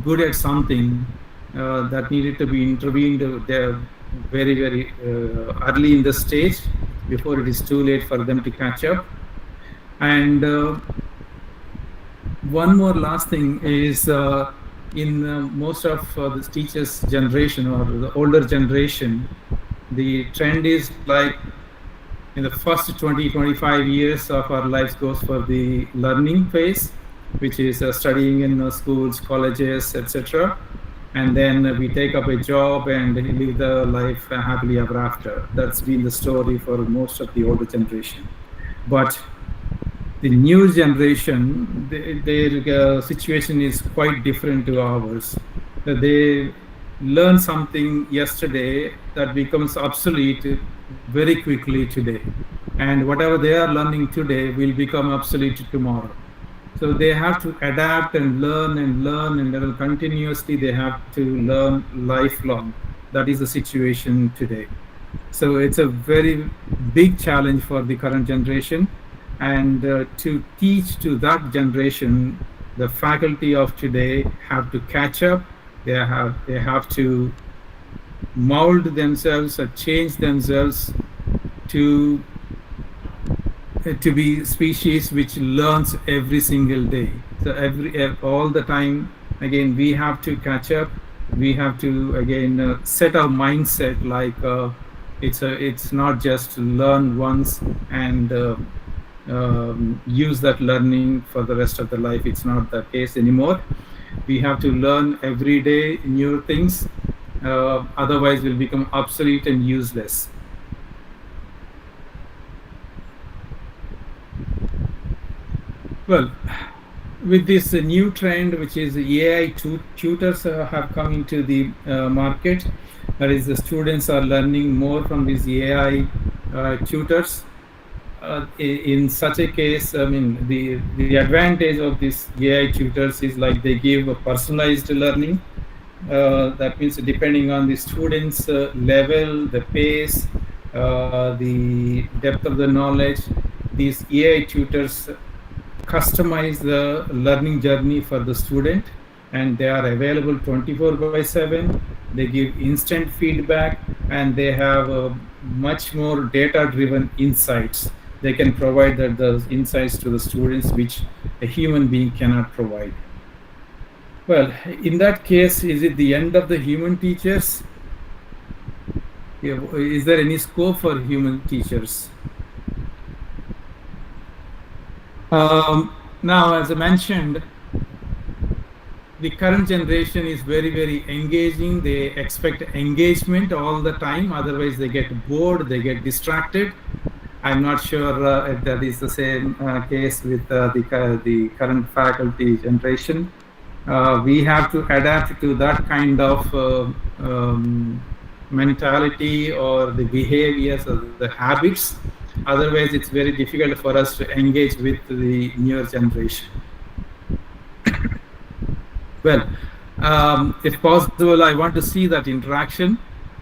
good at something that needed to be intervened very early in the stage, before it is too late for them to catch up. And one more last thing is in most of the teachers' generation or the older generation, the trend is like in the first 20-25 years of our lives goes for the learning phase, which is studying in schools, colleges, etc. And then we take up a job and live the life happily ever after. That's been the story for most of the older generation. But the new generation, their situation is quite different to ours. They learn something yesterday that becomes obsolete very quickly today. and whatever they are learning today will become obsolete tomorrow. So they have to adapt and learn and learn and learn continuously. They have to learn lifelong. That is the situation today. So it's a very big challenge for the current generation. And to teach to that generation, the faculty of today have to catch up. They have to mold themselves or change themselves to to be species which learns every single day. So all the time, again, we have to catch up. We have to again set our mindset like it's not just to learn once and use that learning for the rest of the life. It's not the case anymore. We have to learn every day new things. Otherwise, we'll become obsolete and useless. Well, with this new trend, which is AI tutors have come into the market, that is, the students are learning more from these AI tutors. In such a case, I mean, the advantage of these AI tutors is like they give a personalized learning. That means depending on the student's level, the pace, the depth of the knowledge, these AI tutors customize the learning journey for the student, and they are available 24/7. They give instant feedback, and they have much more data driven insights. They can provide those insights to the students which a human being cannot provide. Well, in that case, is it the end of the human teachers? Is there any scope for human teachers? Now, as I mentioned, the current generation is very, very engaging. They expect engagement all the time. Otherwise, they get bored, they get distracted. I'm not sure if that is the same case with the current faculty generation. We have to adapt to that kind of mentality or the behaviors or the habits. Otherwise, it's very difficult for us to engage with the newer generation. Well, if possible, I want to see that interaction.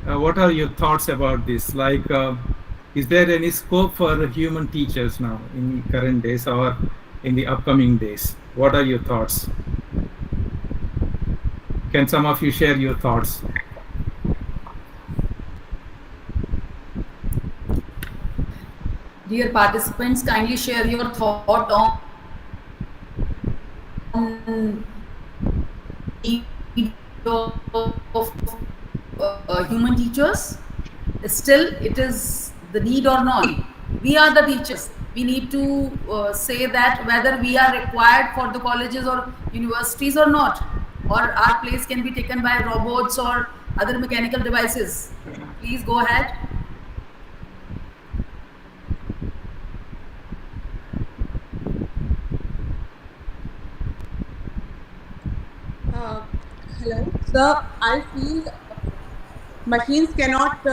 What are your thoughts about this? Like, is there any scope for human teachers now in current days or in the upcoming days? What are your thoughts? Can some of you share your thoughts? Dear participants, kindly share your thought on of human teachers. Still, it is the need or not. We are the teachers. We need to say that whether we are required for the colleges or universities or not, or our place can be taken by robots or other mechanical devices. Please go ahead. Hello. Sir, I feel machines cannot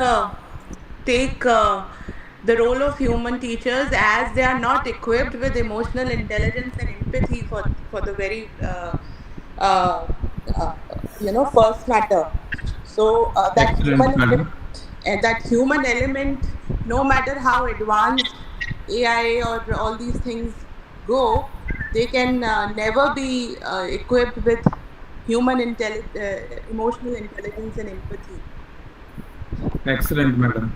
take the role of human teachers as they are not equipped with emotional intelligence and empathy for the very first matter. So Excellent, madam. that human element, no matter how advanced AI or all these things go, they can never be equipped with emotional intelligence and empathy. Excellent, madam.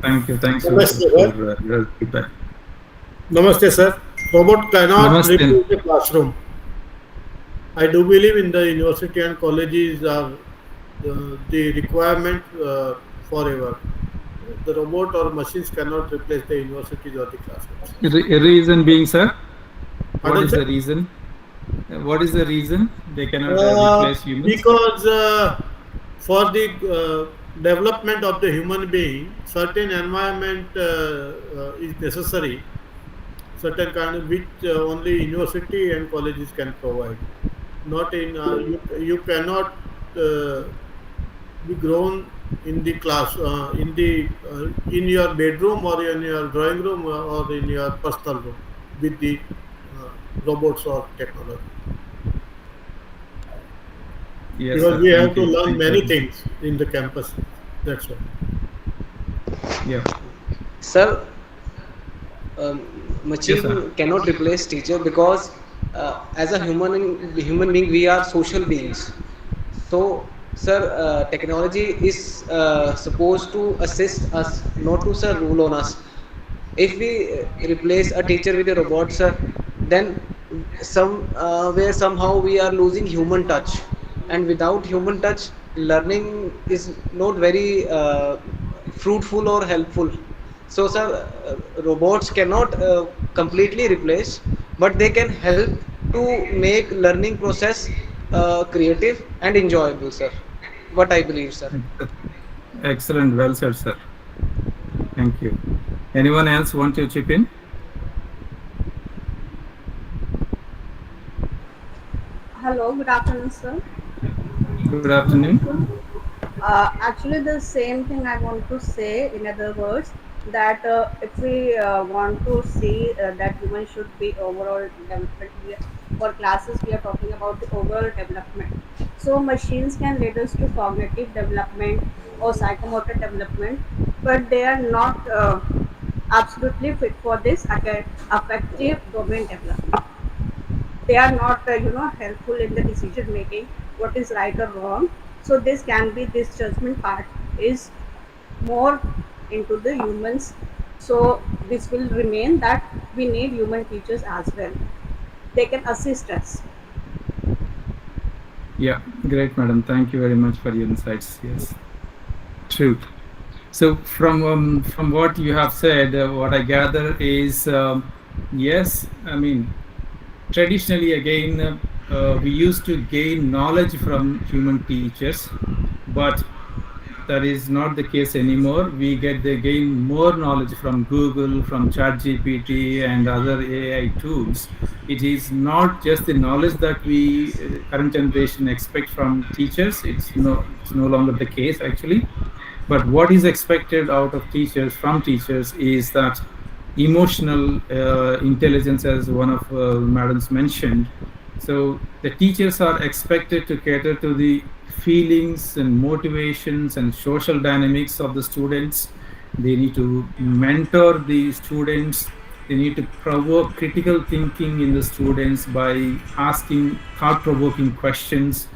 Thank you. Thanks for Namaste, sir. your feedback. Namaste, sir. Robot cannot Namaste. replace the classroom. I do believe in the university and colleges are the requirement forever. The robot or machines cannot replace the universities or the classrooms. Reason being, sir? What Pardon, is sir? the reason? What is the reason they cannot replace humans? Because for the development of the human being, certain environment is necessary, certain kind of which only university and colleges can provide. Not in you cannot be grown in the class, in your bedroom or in your drawing room or in your personal room with the uh, robots or technology. Yes, Because sir. we Thank have to you. learn Thank you many very much. things in the campus. That's why. Yeah. Sir, Yes, sir. machine cannot replace teacher because as a human being we are social beings. So, sir, technology is supposed to assist us, not to sir rule on us. If we replace a teacher with a robot, sir, then some where somehow we are losing human touch, and without human touch learning is not very fruitful or helpful. So sir, robots cannot completely replace, but they can help to make learning process creative and enjoyable, sir. What I believe, sir. Excellent. Well said, sir. Thank you. Anyone else want to chip in? Hello, good afternoon, sir. Good afternoon. Actually, the same thing I want to say, in other words, that if we want to see that human should be overall development, for classes, we are talking about the overall development. So, machines can lead us to cognitive development or psychomotor development, but they are not absolutely fit for this affective domain development. They are not helpful in the decision making what is right or wrong. So this can be, this judgment part is more into the humans. So this will remain that we need human teachers as well. They can assist us. Yeah, great, madam. Thank you very much for your insights. Yes, true. So from what you have said, what I gather is yes. I mean, traditionally, again, we used to gain knowledge from human teachers, but that is not the case anymore. We gain more knowledge from Google, from ChatGPT, and other AI tools. It is not just the knowledge that we current generation expect from teachers. It's no longer the case actually. But what is expected out of teachers from teachers is that emotional intelligence, as one of madams mentioned. So the teachers are expected to cater to the feelings and motivations and social dynamics of the students. They need to mentor the students. They need to provoke critical thinking in the students by asking thought-provoking questions,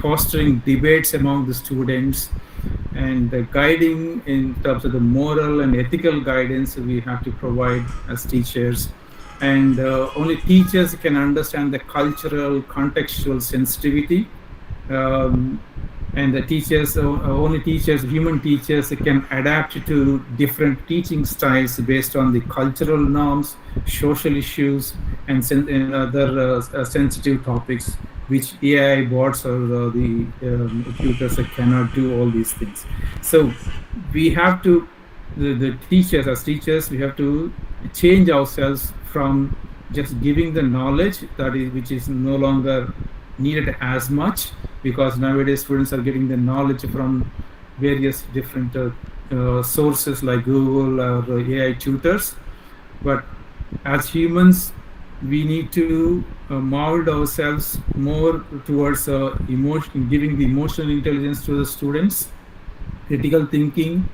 fostering debates among the students, and the guiding in terms of the moral and ethical guidance we have to provide as teachers. And only teachers can understand the cultural contextual sensitivity, um, and the teachers, only teachers, human teachers, can adapt to different teaching styles based on the cultural norms, social issues, and other sensitive topics, which AI bots or the tutors cannot do all these things. So we have to, the teachers, as teachers, we have to change ourselves from just giving the knowledge which is no longer needed as much, because nowadays students are getting the knowledge from various different sources like Google or AI tutors. But as humans, we need to mold ourselves more towards emotion, giving the emotional intelligence to the students, critical thinking,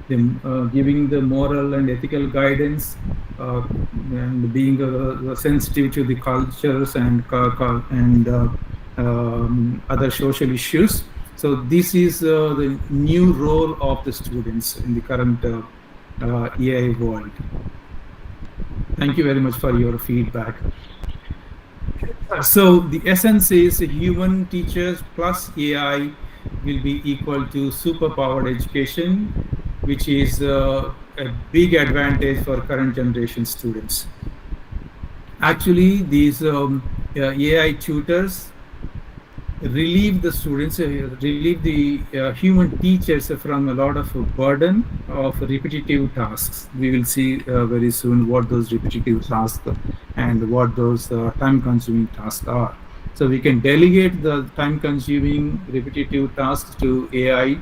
giving the moral and ethical guidance, and being sensitive to the cultures and other social issues. So this is the new role of the students in the current AI world. Thank you very much for your feedback. So the essence is human teachers plus AI will be equal to superpowered education, which is a big advantage for current generation students. Actually, these AI tutors relieve the students, relieve the human teachers from a lot of burden of repetitive tasks. We will see very soon what those repetitive tasks and what those time-consuming tasks are. So we can delegate the time-consuming repetitive tasks to AI,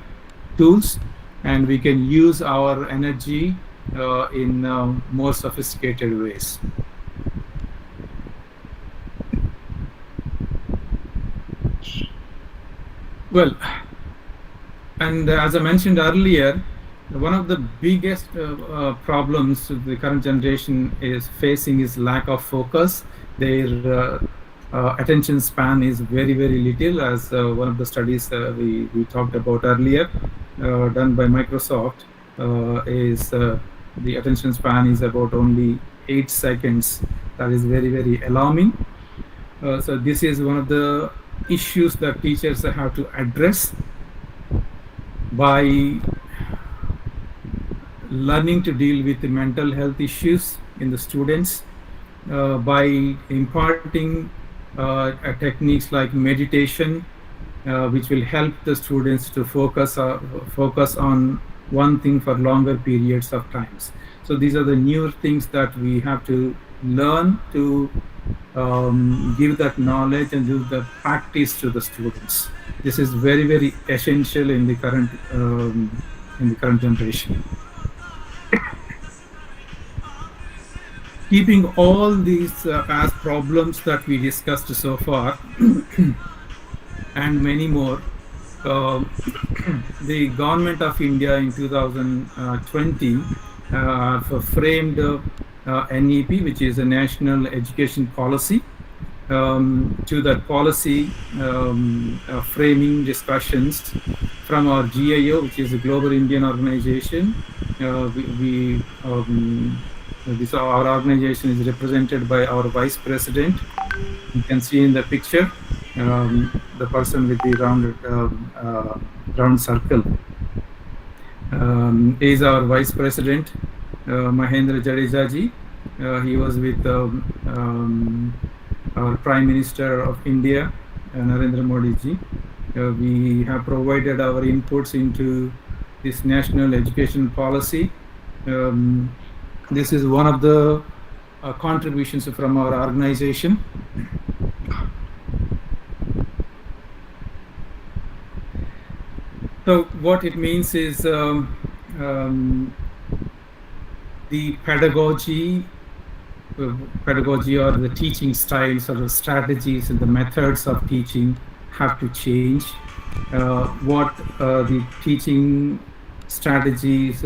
tools, and we can use our energy in more sophisticated ways. Well, and as I mentioned earlier, one of the biggest problems the current generation is facing is lack of focus. Their attention span is very, very little, as one of the studies we talked about earlier, done by Microsoft, is the attention span is about only 8 seconds. That is very, very alarming. So this is one of the issues that teachers have to address by learning to deal with the mental health issues in the students, by imparting techniques like meditation, which will help the students to focus on one thing for longer periods of times. So these are the newer things that we have to learn to give that knowledge and give the practice to the students. This is very, very essential in the current generation. Keeping all these as problems that we discussed so far and many more, the government of India in 2020 framed NEP, which is a National Education Policy. To that policy framing discussions from our GIO, which is a Global Indian Organization. Our organization is represented by our Vice President. You can see in the picture the person with the round circle is our Vice President, Mahendra Jadeja ji. He was with our Prime Minister of India, Narendra Modi ji. We have provided our inputs into this national education policy. This is one of the contributions from our organization. So what it means is the pedagogy or the teaching styles or the strategies and the methods of teaching have to change. What the teaching strategies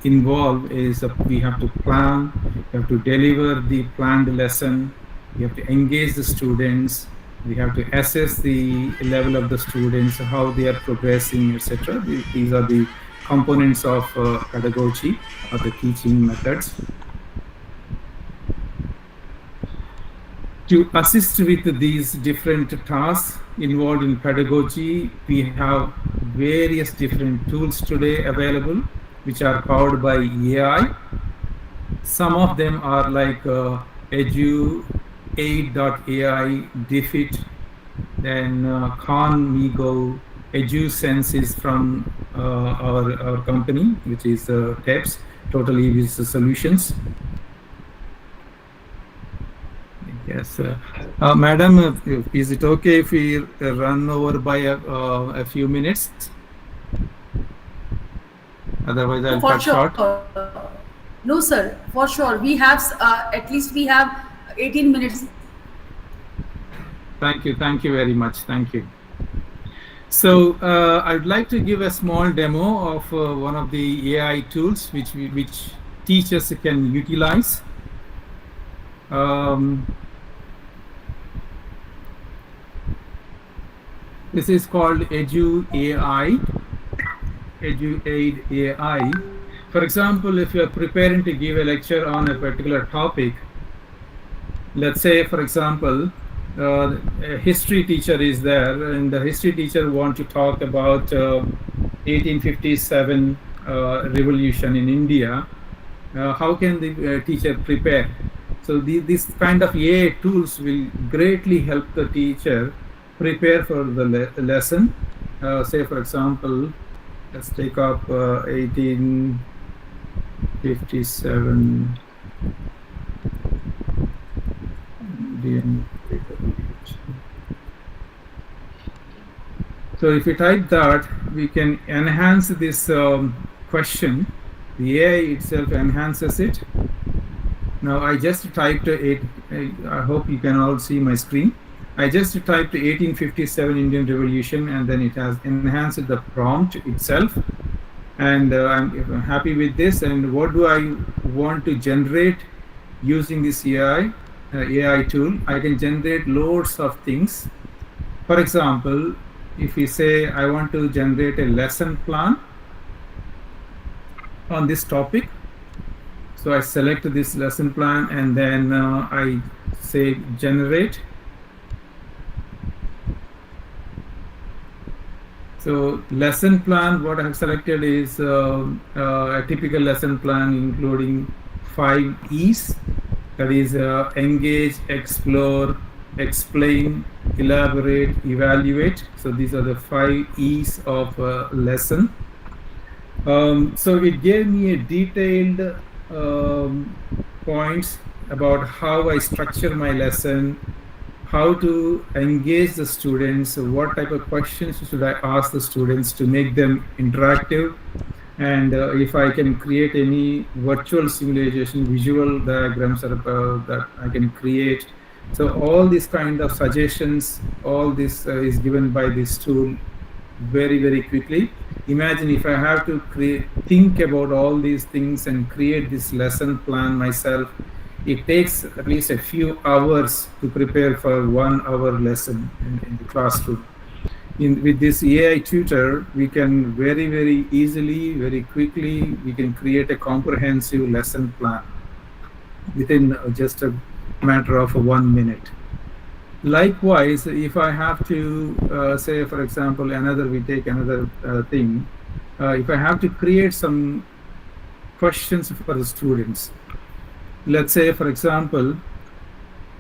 involve is we have to plan, we have to deliver the planned lesson, we have to engage the students, we have to assess the level of the students, how they are progressing, etc. These are the components of pedagogy or the teaching methods. To assist with these different tasks involved in pedagogy, we have various different tools today available, which are powered by AI. Some of them are like EduAid.ai, Diffit, then ConMigo, EduSense is from our company, which is TEPS, Total EV Solutions. Yes, madam, is it okay if we run over by a few minutes? Otherwise, I'll cut short. No, sir, for sure. We have at least we have 18 minutes. Thank you very much. Thank you. So I'd like to give a small demo of one of the AI tools which teachers can utilize. This is called EduAid AI. For example, if you are preparing to give a lecture on a particular topic, let's say, for example, a history teacher is there, and the history teacher wants to talk about 1857 revolution in India. How can the teacher prepare? So this kind of AI tools will greatly help the teacher prepare for the lesson. Say, for example, let's take up 1857 Indian. So if you type that, we can enhance this question. The AI itself enhances it. Now I just typed I hope you can all see my screen. I just typed 1857 Indian Revolution, and then it has enhanced the prompt itself. And I'm happy with this. And what do I want to generate using this AI tool? I can generate loads of things. For example, if we say I want to generate a lesson plan on this topic, so I select this lesson plan and then I say generate. So lesson plan, what I have selected is a typical lesson plan including 5 E's. That is engage, explore, explain, elaborate, evaluate. So these are the 5 E's of lesson. So it gave me a detailed points about how I structure my lesson, how to engage the students, what type of questions should I ask the students to make them interactive, and if I can create any virtual simulation, visual diagrams that I can create. So all these kind of suggestions, all this is given by this tool very, very quickly. Imagine if I have to think about all these things and create this lesson plan myself. It takes at least a few hours to prepare for 1 hour lesson in the classroom. With this AI tutor, we can very, very easily, very quickly, we can create a comprehensive lesson plan within just a matter of 1 minute. Likewise, if I have to say, for example, we take another thing. If I have to create some questions for the students, let's say, for example,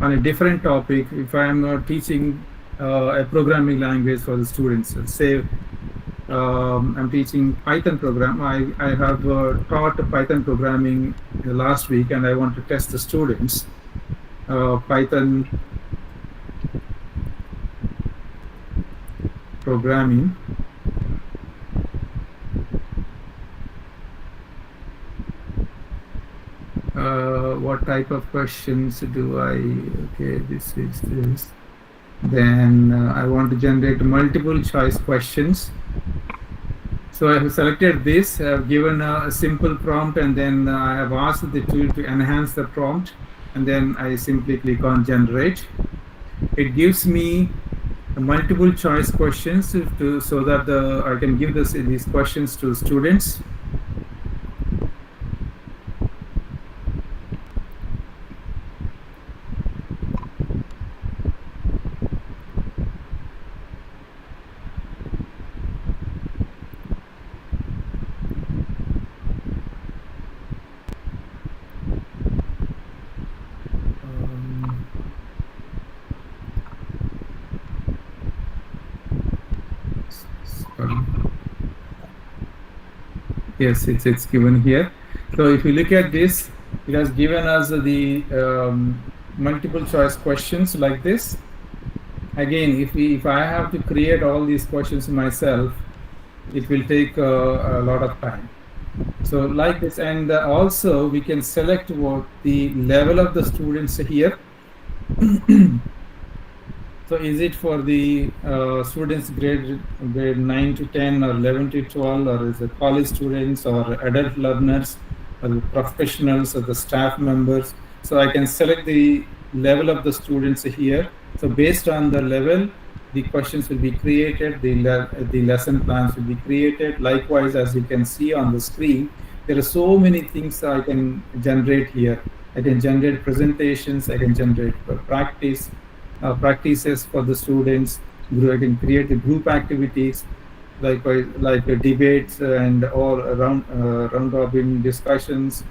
on a different topic, if I am teaching a programming language for the students, let's say I'm teaching Python program. I have taught Python programming last week, and I want to test the students Python programming. What type of questions do I, okay, this is this. Then I want to generate multiple choice questions. So I have selected this, I have given a simple prompt, and then I have asked the tool to enhance the prompt, and then I simply click on generate. It gives me multiple choice questions so that I can give these questions to students. Yes, it's given here. So if you look at this, it has given us the multiple choice questions like this. Again, if I have to create all these questions myself, it will take a lot of time. So like this, and also we can select what the level of the students here. So is it for the students grade 9 to 10 or 11 to 12, or is it college students or adult learners or the professionals or the staff members? So I can select the level of the students here. So based on the level, the questions will be created, the lesson plans will be created. Likewise, as you can see on the screen, there are so many things I can generate here. I can generate presentations, I can generate practices for the students. I can create the group activities like debates and all around round robin discussions.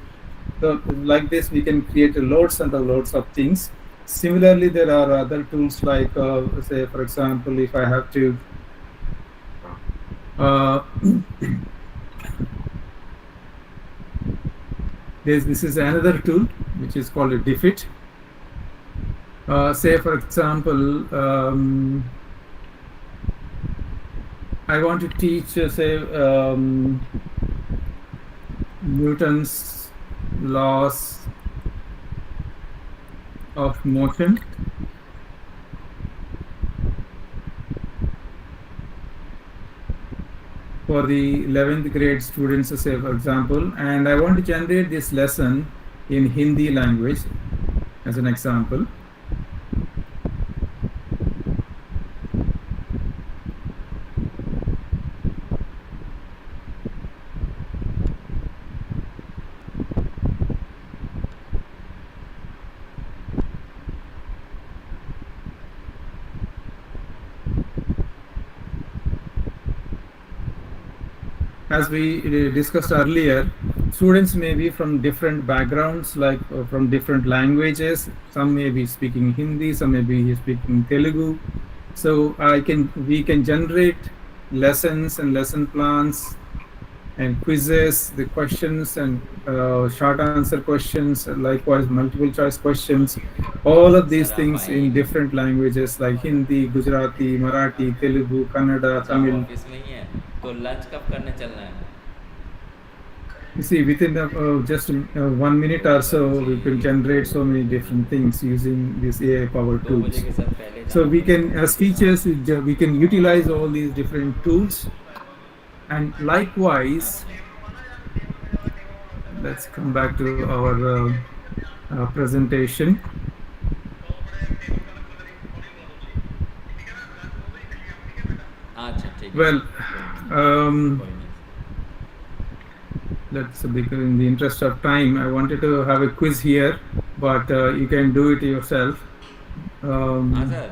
So like this, we can create loads and loads of things. Similarly, there are other tools like say, for example, if I have to this is another tool which is called a Defit. Say, for example, I want to teach, say, Newton's laws of motion for the 11th grade students, say, for example, and I want to generate this lesson in Hindi language as an example. As we discussed earlier, students may be from different backgrounds, like from different languages. Some may be speaking Hindi, some may be speaking Telugu. So we can generate lessons and lesson plans and quizzes, the questions and short answer questions, likewise multiple choice questions, all of these sir आप things in आएंगे different languages like Hindi, Gujarati, Marathi, Telugu, Kannada, अच्छा आप Tamil. Office में ही हैं तो lunch कब करने चलना है You see, within just 1 minute or so, we can generate so many different things using these AI powered 2 बजे tools. के सर पहले So जाना we पड़ेगा can, as teachers, we can utilize all these different tools. And likewise, let's come back to our presentation. अच्छा ठीक है Well, कोई नहीं let's, because in the interest of time, I wanted to have a quiz here, but you can do it yourself. हाँ sir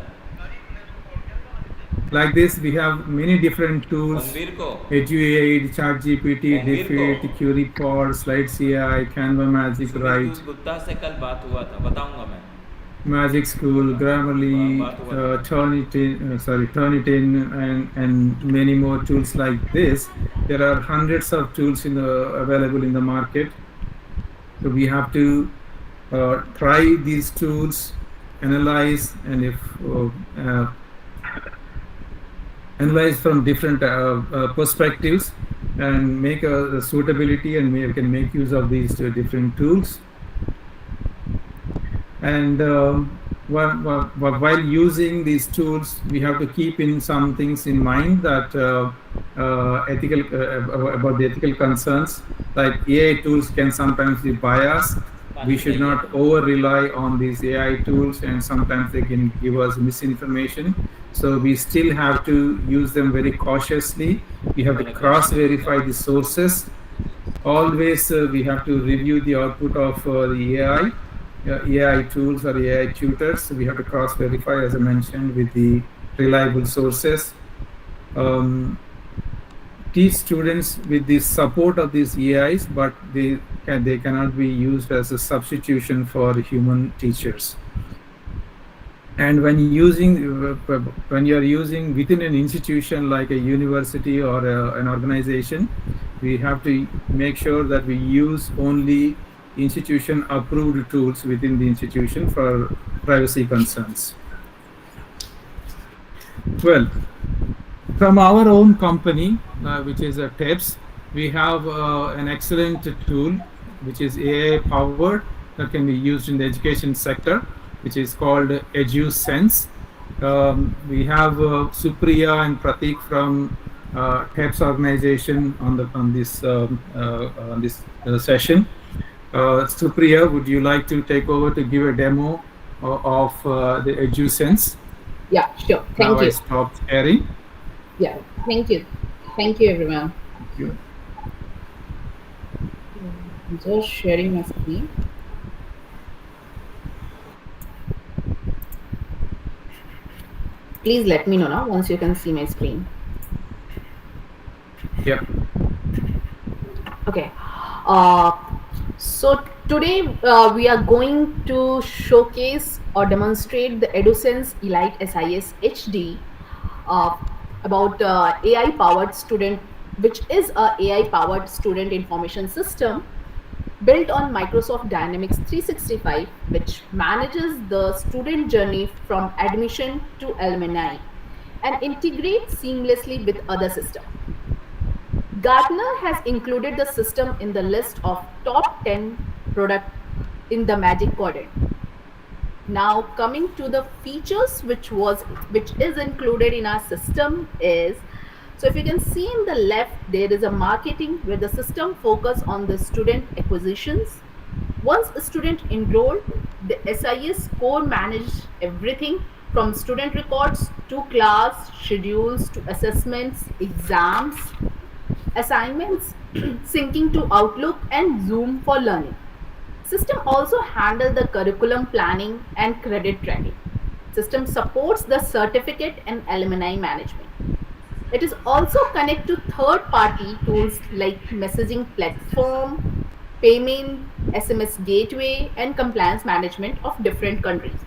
Like this, we have many different tools: Ranveer को EduAid, ChatGPT, Ranveer को Defeat, QueryPod, Slides AI, Canva Magic, Sumit Write, Gupta से कल बात हुआ था बताऊंगा मैं Magic School, Grammarly, बात हुआ था Turnitin, and many more tools like this. There are hundreds of tools available in the market. So we have to try these tools, analyze, and if analyze from different perspectives and make a suitability, and we can make use of these different tools. And while using these tools, we have to keep in some things in mind that ethical about the ethical concerns. Like AI tools can sometimes be biased. We should not over rely on these AI tools, and sometimes they can give us misinformation. So we still have to use them very cautiously. We have to cross verify the sources. Always we have to review the output of the AI tools or AI tutors. We have to cross verify, as I mentioned, with the reliable sources. Teach students with the support of these AIs, but they cannot be used as a substitution for human teachers. And when you are using within an institution like a university or an organization, we have to make sure that we use only institution approved tools within the institution for privacy concerns. Well, from our own company, which is TEPS, we have an excellent tool which is AI powered that can be used in the education sector, which is called EduSense. We have Supriya and Pratik from TEPS organization on this session. Supriya, would you like to take over to give a demo of the EduSense? Yeah, sure. Thank Now you. I stopped sharing. Yeah, thank you. Thank you, everyone. Thank you. Just sharing my screen. Please let me know now once you can see my screen. Yeah. Okay. So today we are going to showcase or demonstrate the EduSense Elite SIS HD about AI powered student, which is a AI powered student information system built on Microsoft Dynamics 365, which manages the student journey from admission to alumni and integrate seamlessly with other systems. Gartner has included the system in the list of top 10 product in the Magic Quadrant. Now coming to the features which is included in our system is, so if you can see in the left, there is a marketing where the system focus on the student acquisitions. Once a student enrolled, the SIS core manage everything from student records to class schedules to assessments, exams, assignments, syncing to Outlook and Zoom for learning. System also handle the curriculum planning and credit tracking. System supports the certificate and alumni management. It is also connect to third-party tools like messaging platform, payment, SMS gateway, and compliance management of different countries.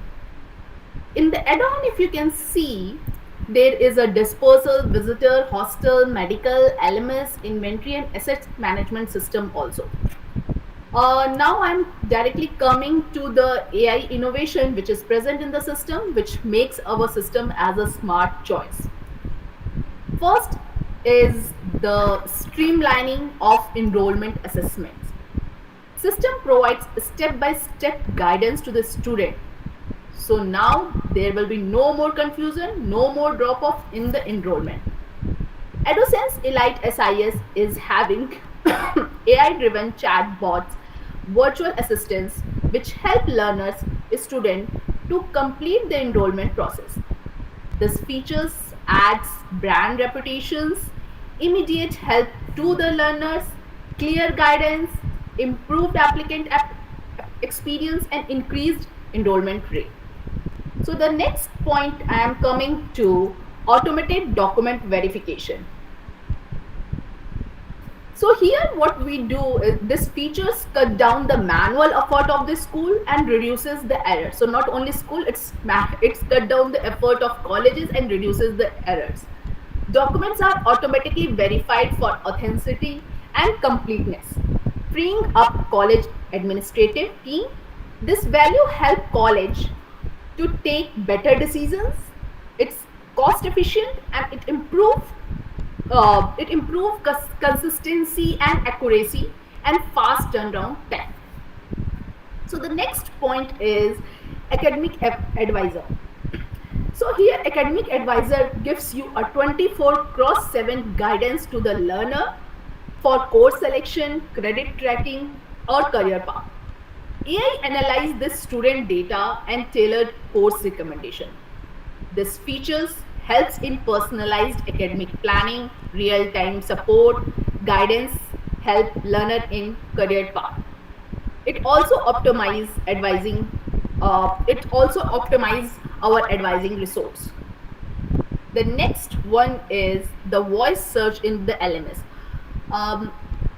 In the add-on, if you can see, there is a dispersal, visitor, hostel, medical, LMS, inventory, and asset management system also. Now I'm directly coming to the AI innovation which is present in the system, which makes our system as a smart choice. First is the streamlining of enrollment assessments. System provides step-by-step guidance to the student. So now there will be no more confusion, no more drop-off in the enrollment. EduSense Elite SIS is having AI-driven chatbots, virtual assistants, which help learners, students to complete the enrollment process. This features adds brand reputations, immediate help to the learners, clear guidance, improved applicant experience, and increased enrollment rate. So the next point I am coming to automated document verification. So here what we do is this features cut down the manual effort of the school and reduces the error. So not only school, it's cut down the effort of colleges and reduces the errors. Documents are automatically verified for authenticity and completeness, freeing up college administrative team. This value help college to take better decisions. It's cost efficient and it improves consistency and accuracy and fast turnaround time. So the next point is academic advisor. So here academic advisor gives you a 24/7 guidance to the learner for course selection, credit tracking, or career path. AI analyze this student data and tailored course recommendation. This features helps in personalized academic planning, real-time support, guidance, help learner in career path. It also optimize advising. Our advising resource. The next one is the voice search in the LMS.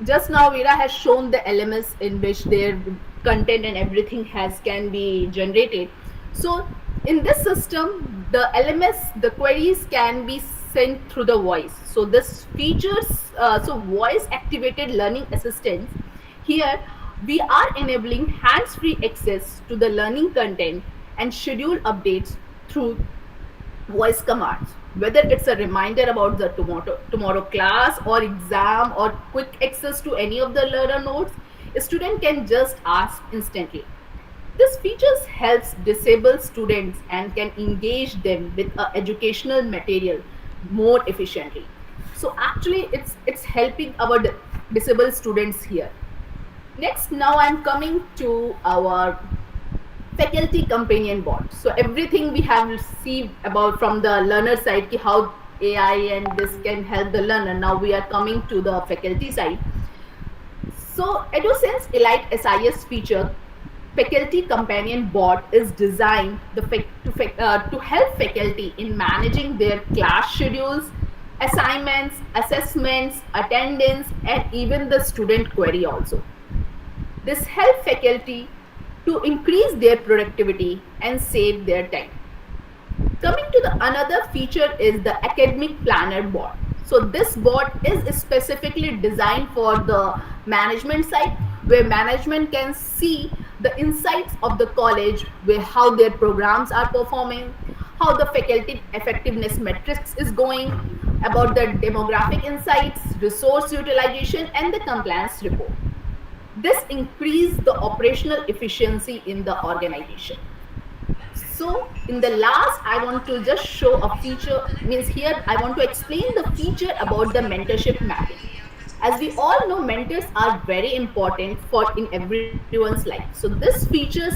Just now Veera has shown the LMS in which their content and everything can be generated. So in this system, the LMS, the queries can be sent through the voice. So this features, voice activated learning assistants. Here we are enabling hands-free access to the learning content and schedule updates through voice commands. Whether it's a reminder about the tomorrow class or exam or quick access to any of the learner notes, a student can just ask instantly. This features helps disabled students and can engage them with educational material more efficiently. So actually it's helping our disabled students here. Next, now I'm coming to our faculty companion bot. So everything we have received about from the learner side, how AI and this can help the learner. Now we are coming to the faculty side. So EduSense Elite SIS feature faculty companion bot is designed to help faculty in managing their class schedules, assignments, assessments, attendance, and even the student query also. This helps faculty to increase their productivity and save their time. Coming to the another feature is the academic planner bot. So this bot is specifically designed for the management side, where management can see the insights of the college, where how their programs are performing, how the faculty effectiveness metrics is going, about the demographic insights, resource utilization, and the compliance report. This increase the operational efficiency in the organization. So in the last, I want to just show a feature, means here I want to explain the feature about the mentorship mapping. As we all know, mentors are very important for in everyone's life. So this features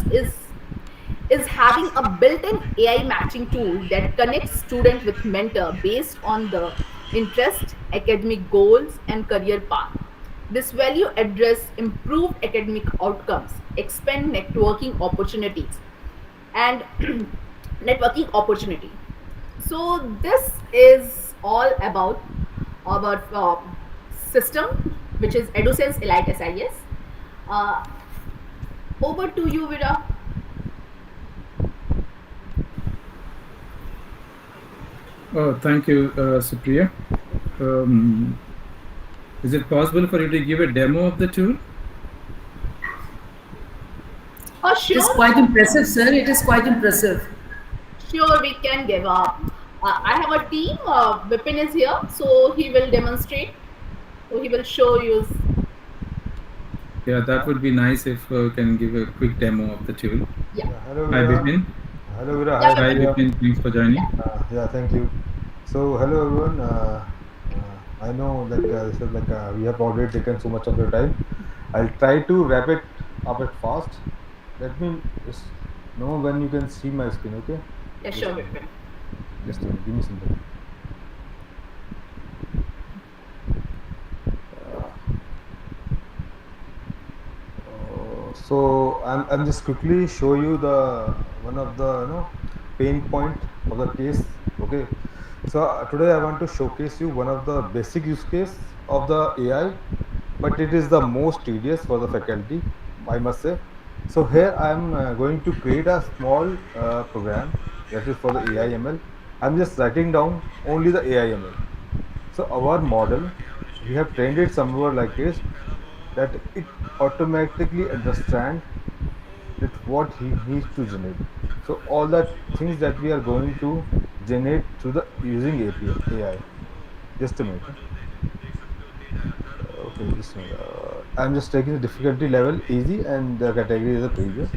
is having a built-in AI matching tool that connects student with mentor based on the interest, academic goals, and career path. This value address improved academic outcomes, expand networking opportunities, and networking opportunity. So this is all about system, which is EduSense Elite SIS. Uh, Over to you, Vira. Oh, thank you, Supriya. Um, is it possible for you to give a demo of the tool? Oh, It is sure, quite impressive, sir. It is quite impressive. sure, we can give up. I have a team. Vipin is here, so he will demonstrate. So he will show you. Yeah, that would be nice if you can give a quick demo of the tool. Yeah, Yeah, hello Hi, Veera. Vipin. Hello Veera. yeah, Hi Hi, Vipin. Supriya. Vipin. Thanks for joining. Yeah, thank you. So hello everyone. I know this is we have already taken so much of your time. I'll try to wrap it up at fast. Let me just know when you can see my screen. Okay. Yeah, Just sure, a minute. Vipin. Just a minute. Give me some time. So I'm just quickly show you the one of the pain point of the case. Okay. So today I want to showcase you one of the basic use case of the AI, but it is the most tedious for the faculty, I must say. So here I am going to create a small program that is for the AI ML. I'm just writing down only the AI ML. So our model, we have trained it somewhere like this, that it automatically understand that what he needs to generate. So all the things that we are going to generate through the using API AI. Just a minute. Okay, just a minute. I'm just taking the difficulty level easy and the category is the previous.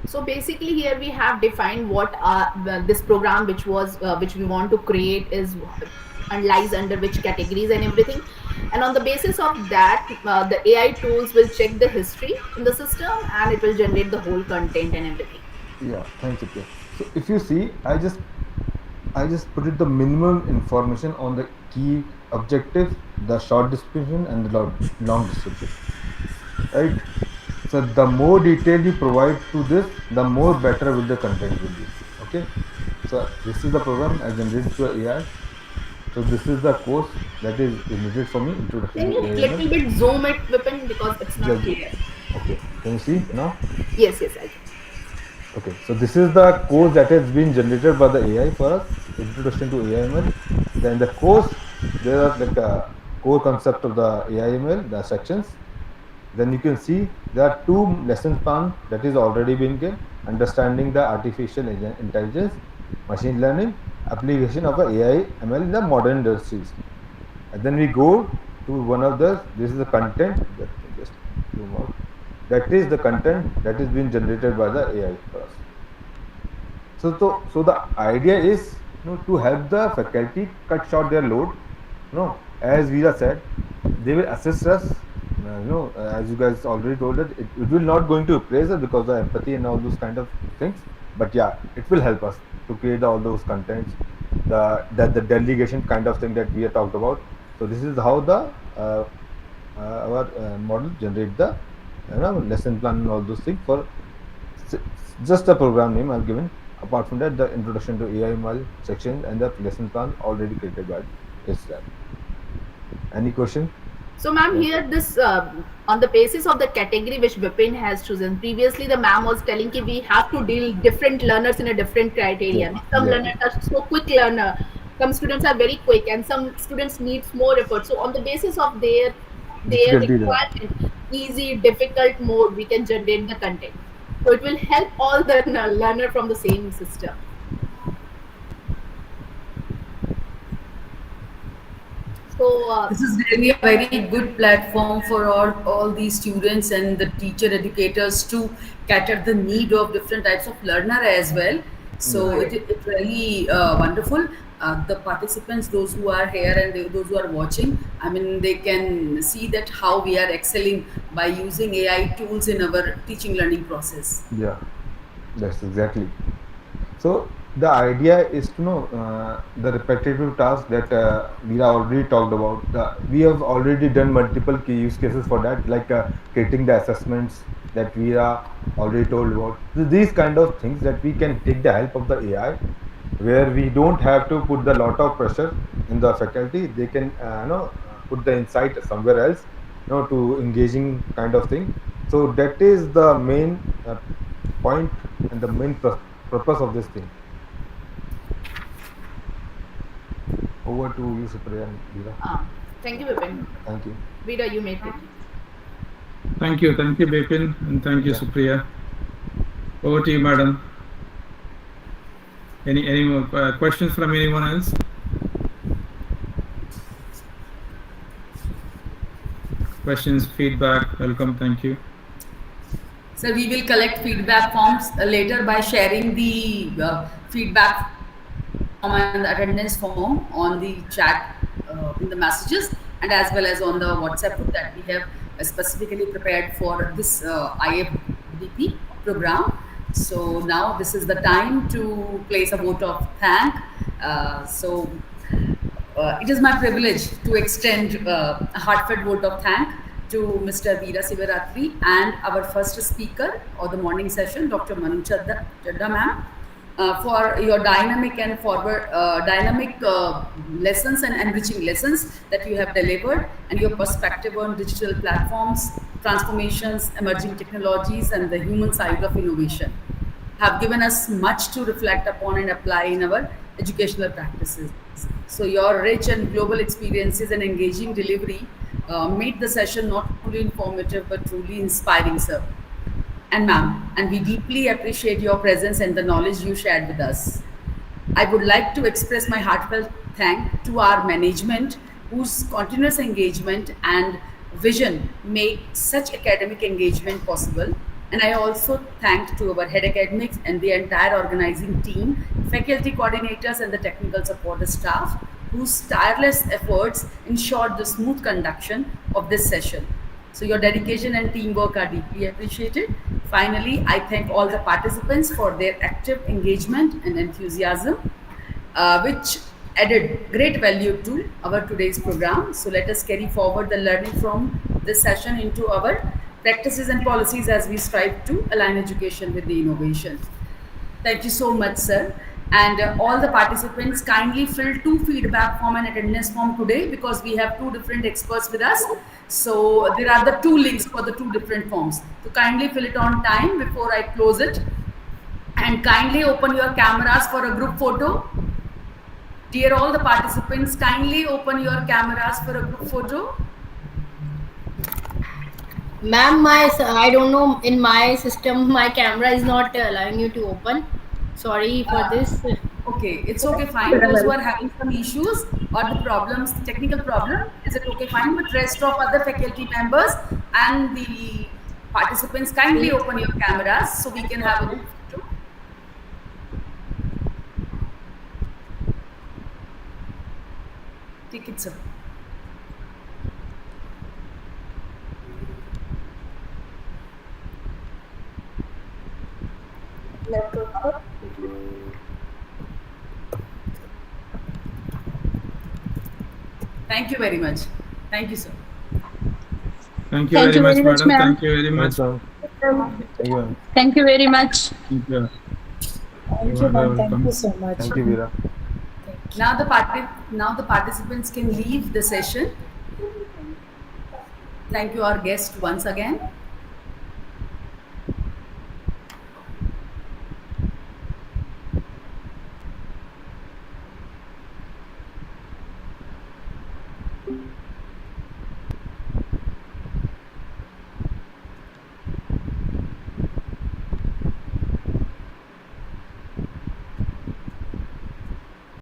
So basically, here we have defined what this program, which we want to create, is and lies under which categories and everything. And on the basis of that, the AI tools will check the history in the system, and it will generate the whole content and everything. Yeah, thanks, Satya. So if you see, I just put it the minimum information on the key objectives, the short description and the long description. Right? So the more detail you provide to this, the more better will the content will be. Okay. So this is the program I generated to AI. So this is the course that is needed for me, introduction Can to you AI. little bit zoom it, Vipin, because it's not Just clear. okay. Can you see now? Yes, yes, I can. Okay. So this is the course that has been generated by the AI for us, introduction to AI/ML. Then the course, there are like a core concept of the AI/ML, the sections. Then you can see there are two lesson plan that is already been given: understanding the artificial intelligence, machine learning, application of the AI ML in the modern industries. And then we go to one of the, this is the content, let me just zoom out. That is the content that is being generated by the AI for us. So the idea is, to help the faculty cut short their load. As Veera said, they will assist us. As you guys already told it will not going to replace us because of empathy and all those kind of things. But yeah, it will help us to create all those contents, the delegation kind of thing that we have talked about. So this is how the our model generate the lesson plan and all those things for just the program name I've given. Apart from that, the introduction to AI ML section and the lesson plan already created by Israel. Any question? So, ma'am, Yes. here this on the basis of the category which Vipin has chosen. Previously, the ma'am was telling that we have to deal different learners in a different Yeah. criteria. Some Yeah. learners are so quick learner. Some students are very quick, and some students needs more effort. So, on the basis of their Difficulty there. requirement, easy, difficult mode, we can generate the content. So, it will help all the learner from the same system. So, This is really a very good platform for all these students and the teacher educators to cater the need of different types of learner as well. Yeah. So it really wonderful. The participants, those who are here and those who are watching, I mean, they can see that how we are excelling by using AI tools in our teaching learning process. Yeah. That's exactly. So the idea is to know the repetitive task that we have already talked about. We have already done multiple key use cases for that, like creating the assessments that we are already told about. So these kind of things that we can take the help of the AI, where we don't have to put the lot of pressure in the faculty. They can put the insight somewhere else, to engaging kind of thing. So that is the main point and the main purpose of this thing. Over to you, Supriya and Veera. thank you, Vipin. Thank you. Vida, you may take. Thank you, Bipin, and thank you, Yeah. Supriya. Over to you, madam. Any more questions from anyone else? Questions, feedback, welcome. Thank you. So we will collect feedback forms later by sharing the feedback form and the attendance form on the chat in the messages, and as well as on the WhatsApp group that we have specifically prepared for this IFDP program. So now this is the time to place a vote of thank. It is my privilege to extend a heartfelt vote of thank to Mr. Veera Sivaratri and our first speaker of the morning session, Dr. Manu Chadha ma'am, for your dynamic and forward dynamic lessons and enriching lessons that you have delivered, and your perspective on digital platforms, transformations, emerging technologies, and the human side of innovation have given us much to reflect upon and apply in our educational practices. So your rich and global experiences and engaging delivery made the session not only informative but truly inspiring, sir. And ma'am, and we deeply appreciate your presence and the knowledge you shared with us. I would like to express my heartfelt thank to our management, whose continuous engagement and vision make such academic engagement possible. And I also thank to our head academics and the entire organizing team, faculty coordinators and the technical support staff, whose tireless efforts ensured the smooth conduction of this session. So your dedication and teamwork are deeply appreciated. Finally, I thank all the participants for their active engagement and enthusiasm, which added great value to our today's program. So let us carry forward the learning from this session into our practices and policies as we strive to align education with the innovation. Thank you so much, sir. And all the participants kindly fill two feedback form and attendance form today, because we have two different experts with us. So there are the two links for the two different forms. So kindly fill it on time before I close it. And kindly open your cameras for a group photo. Dear all the participants, kindly open your cameras for a group photo. Ma'am, I don't know, in my system, my camera is not allowing you to open. Sorry for this. Okay, it's okay, fine. Those who are having some issues or the problems, technical problem, is it okay, fine? But rest of other faculty members and the participants, kindly open your cameras so we can have a group photo. Take it, sir. Thank you very much. Thank you, sir. Thank you Thank very you much, very much, madam. ma'am. Thank you very much. Thank you, ma'am. Thank you very much. Thank you. Thank You you, are ma'am. Thank welcome. you so much. Thank you, Veera. Now the participants can leave the session. thank you, our guest, once again.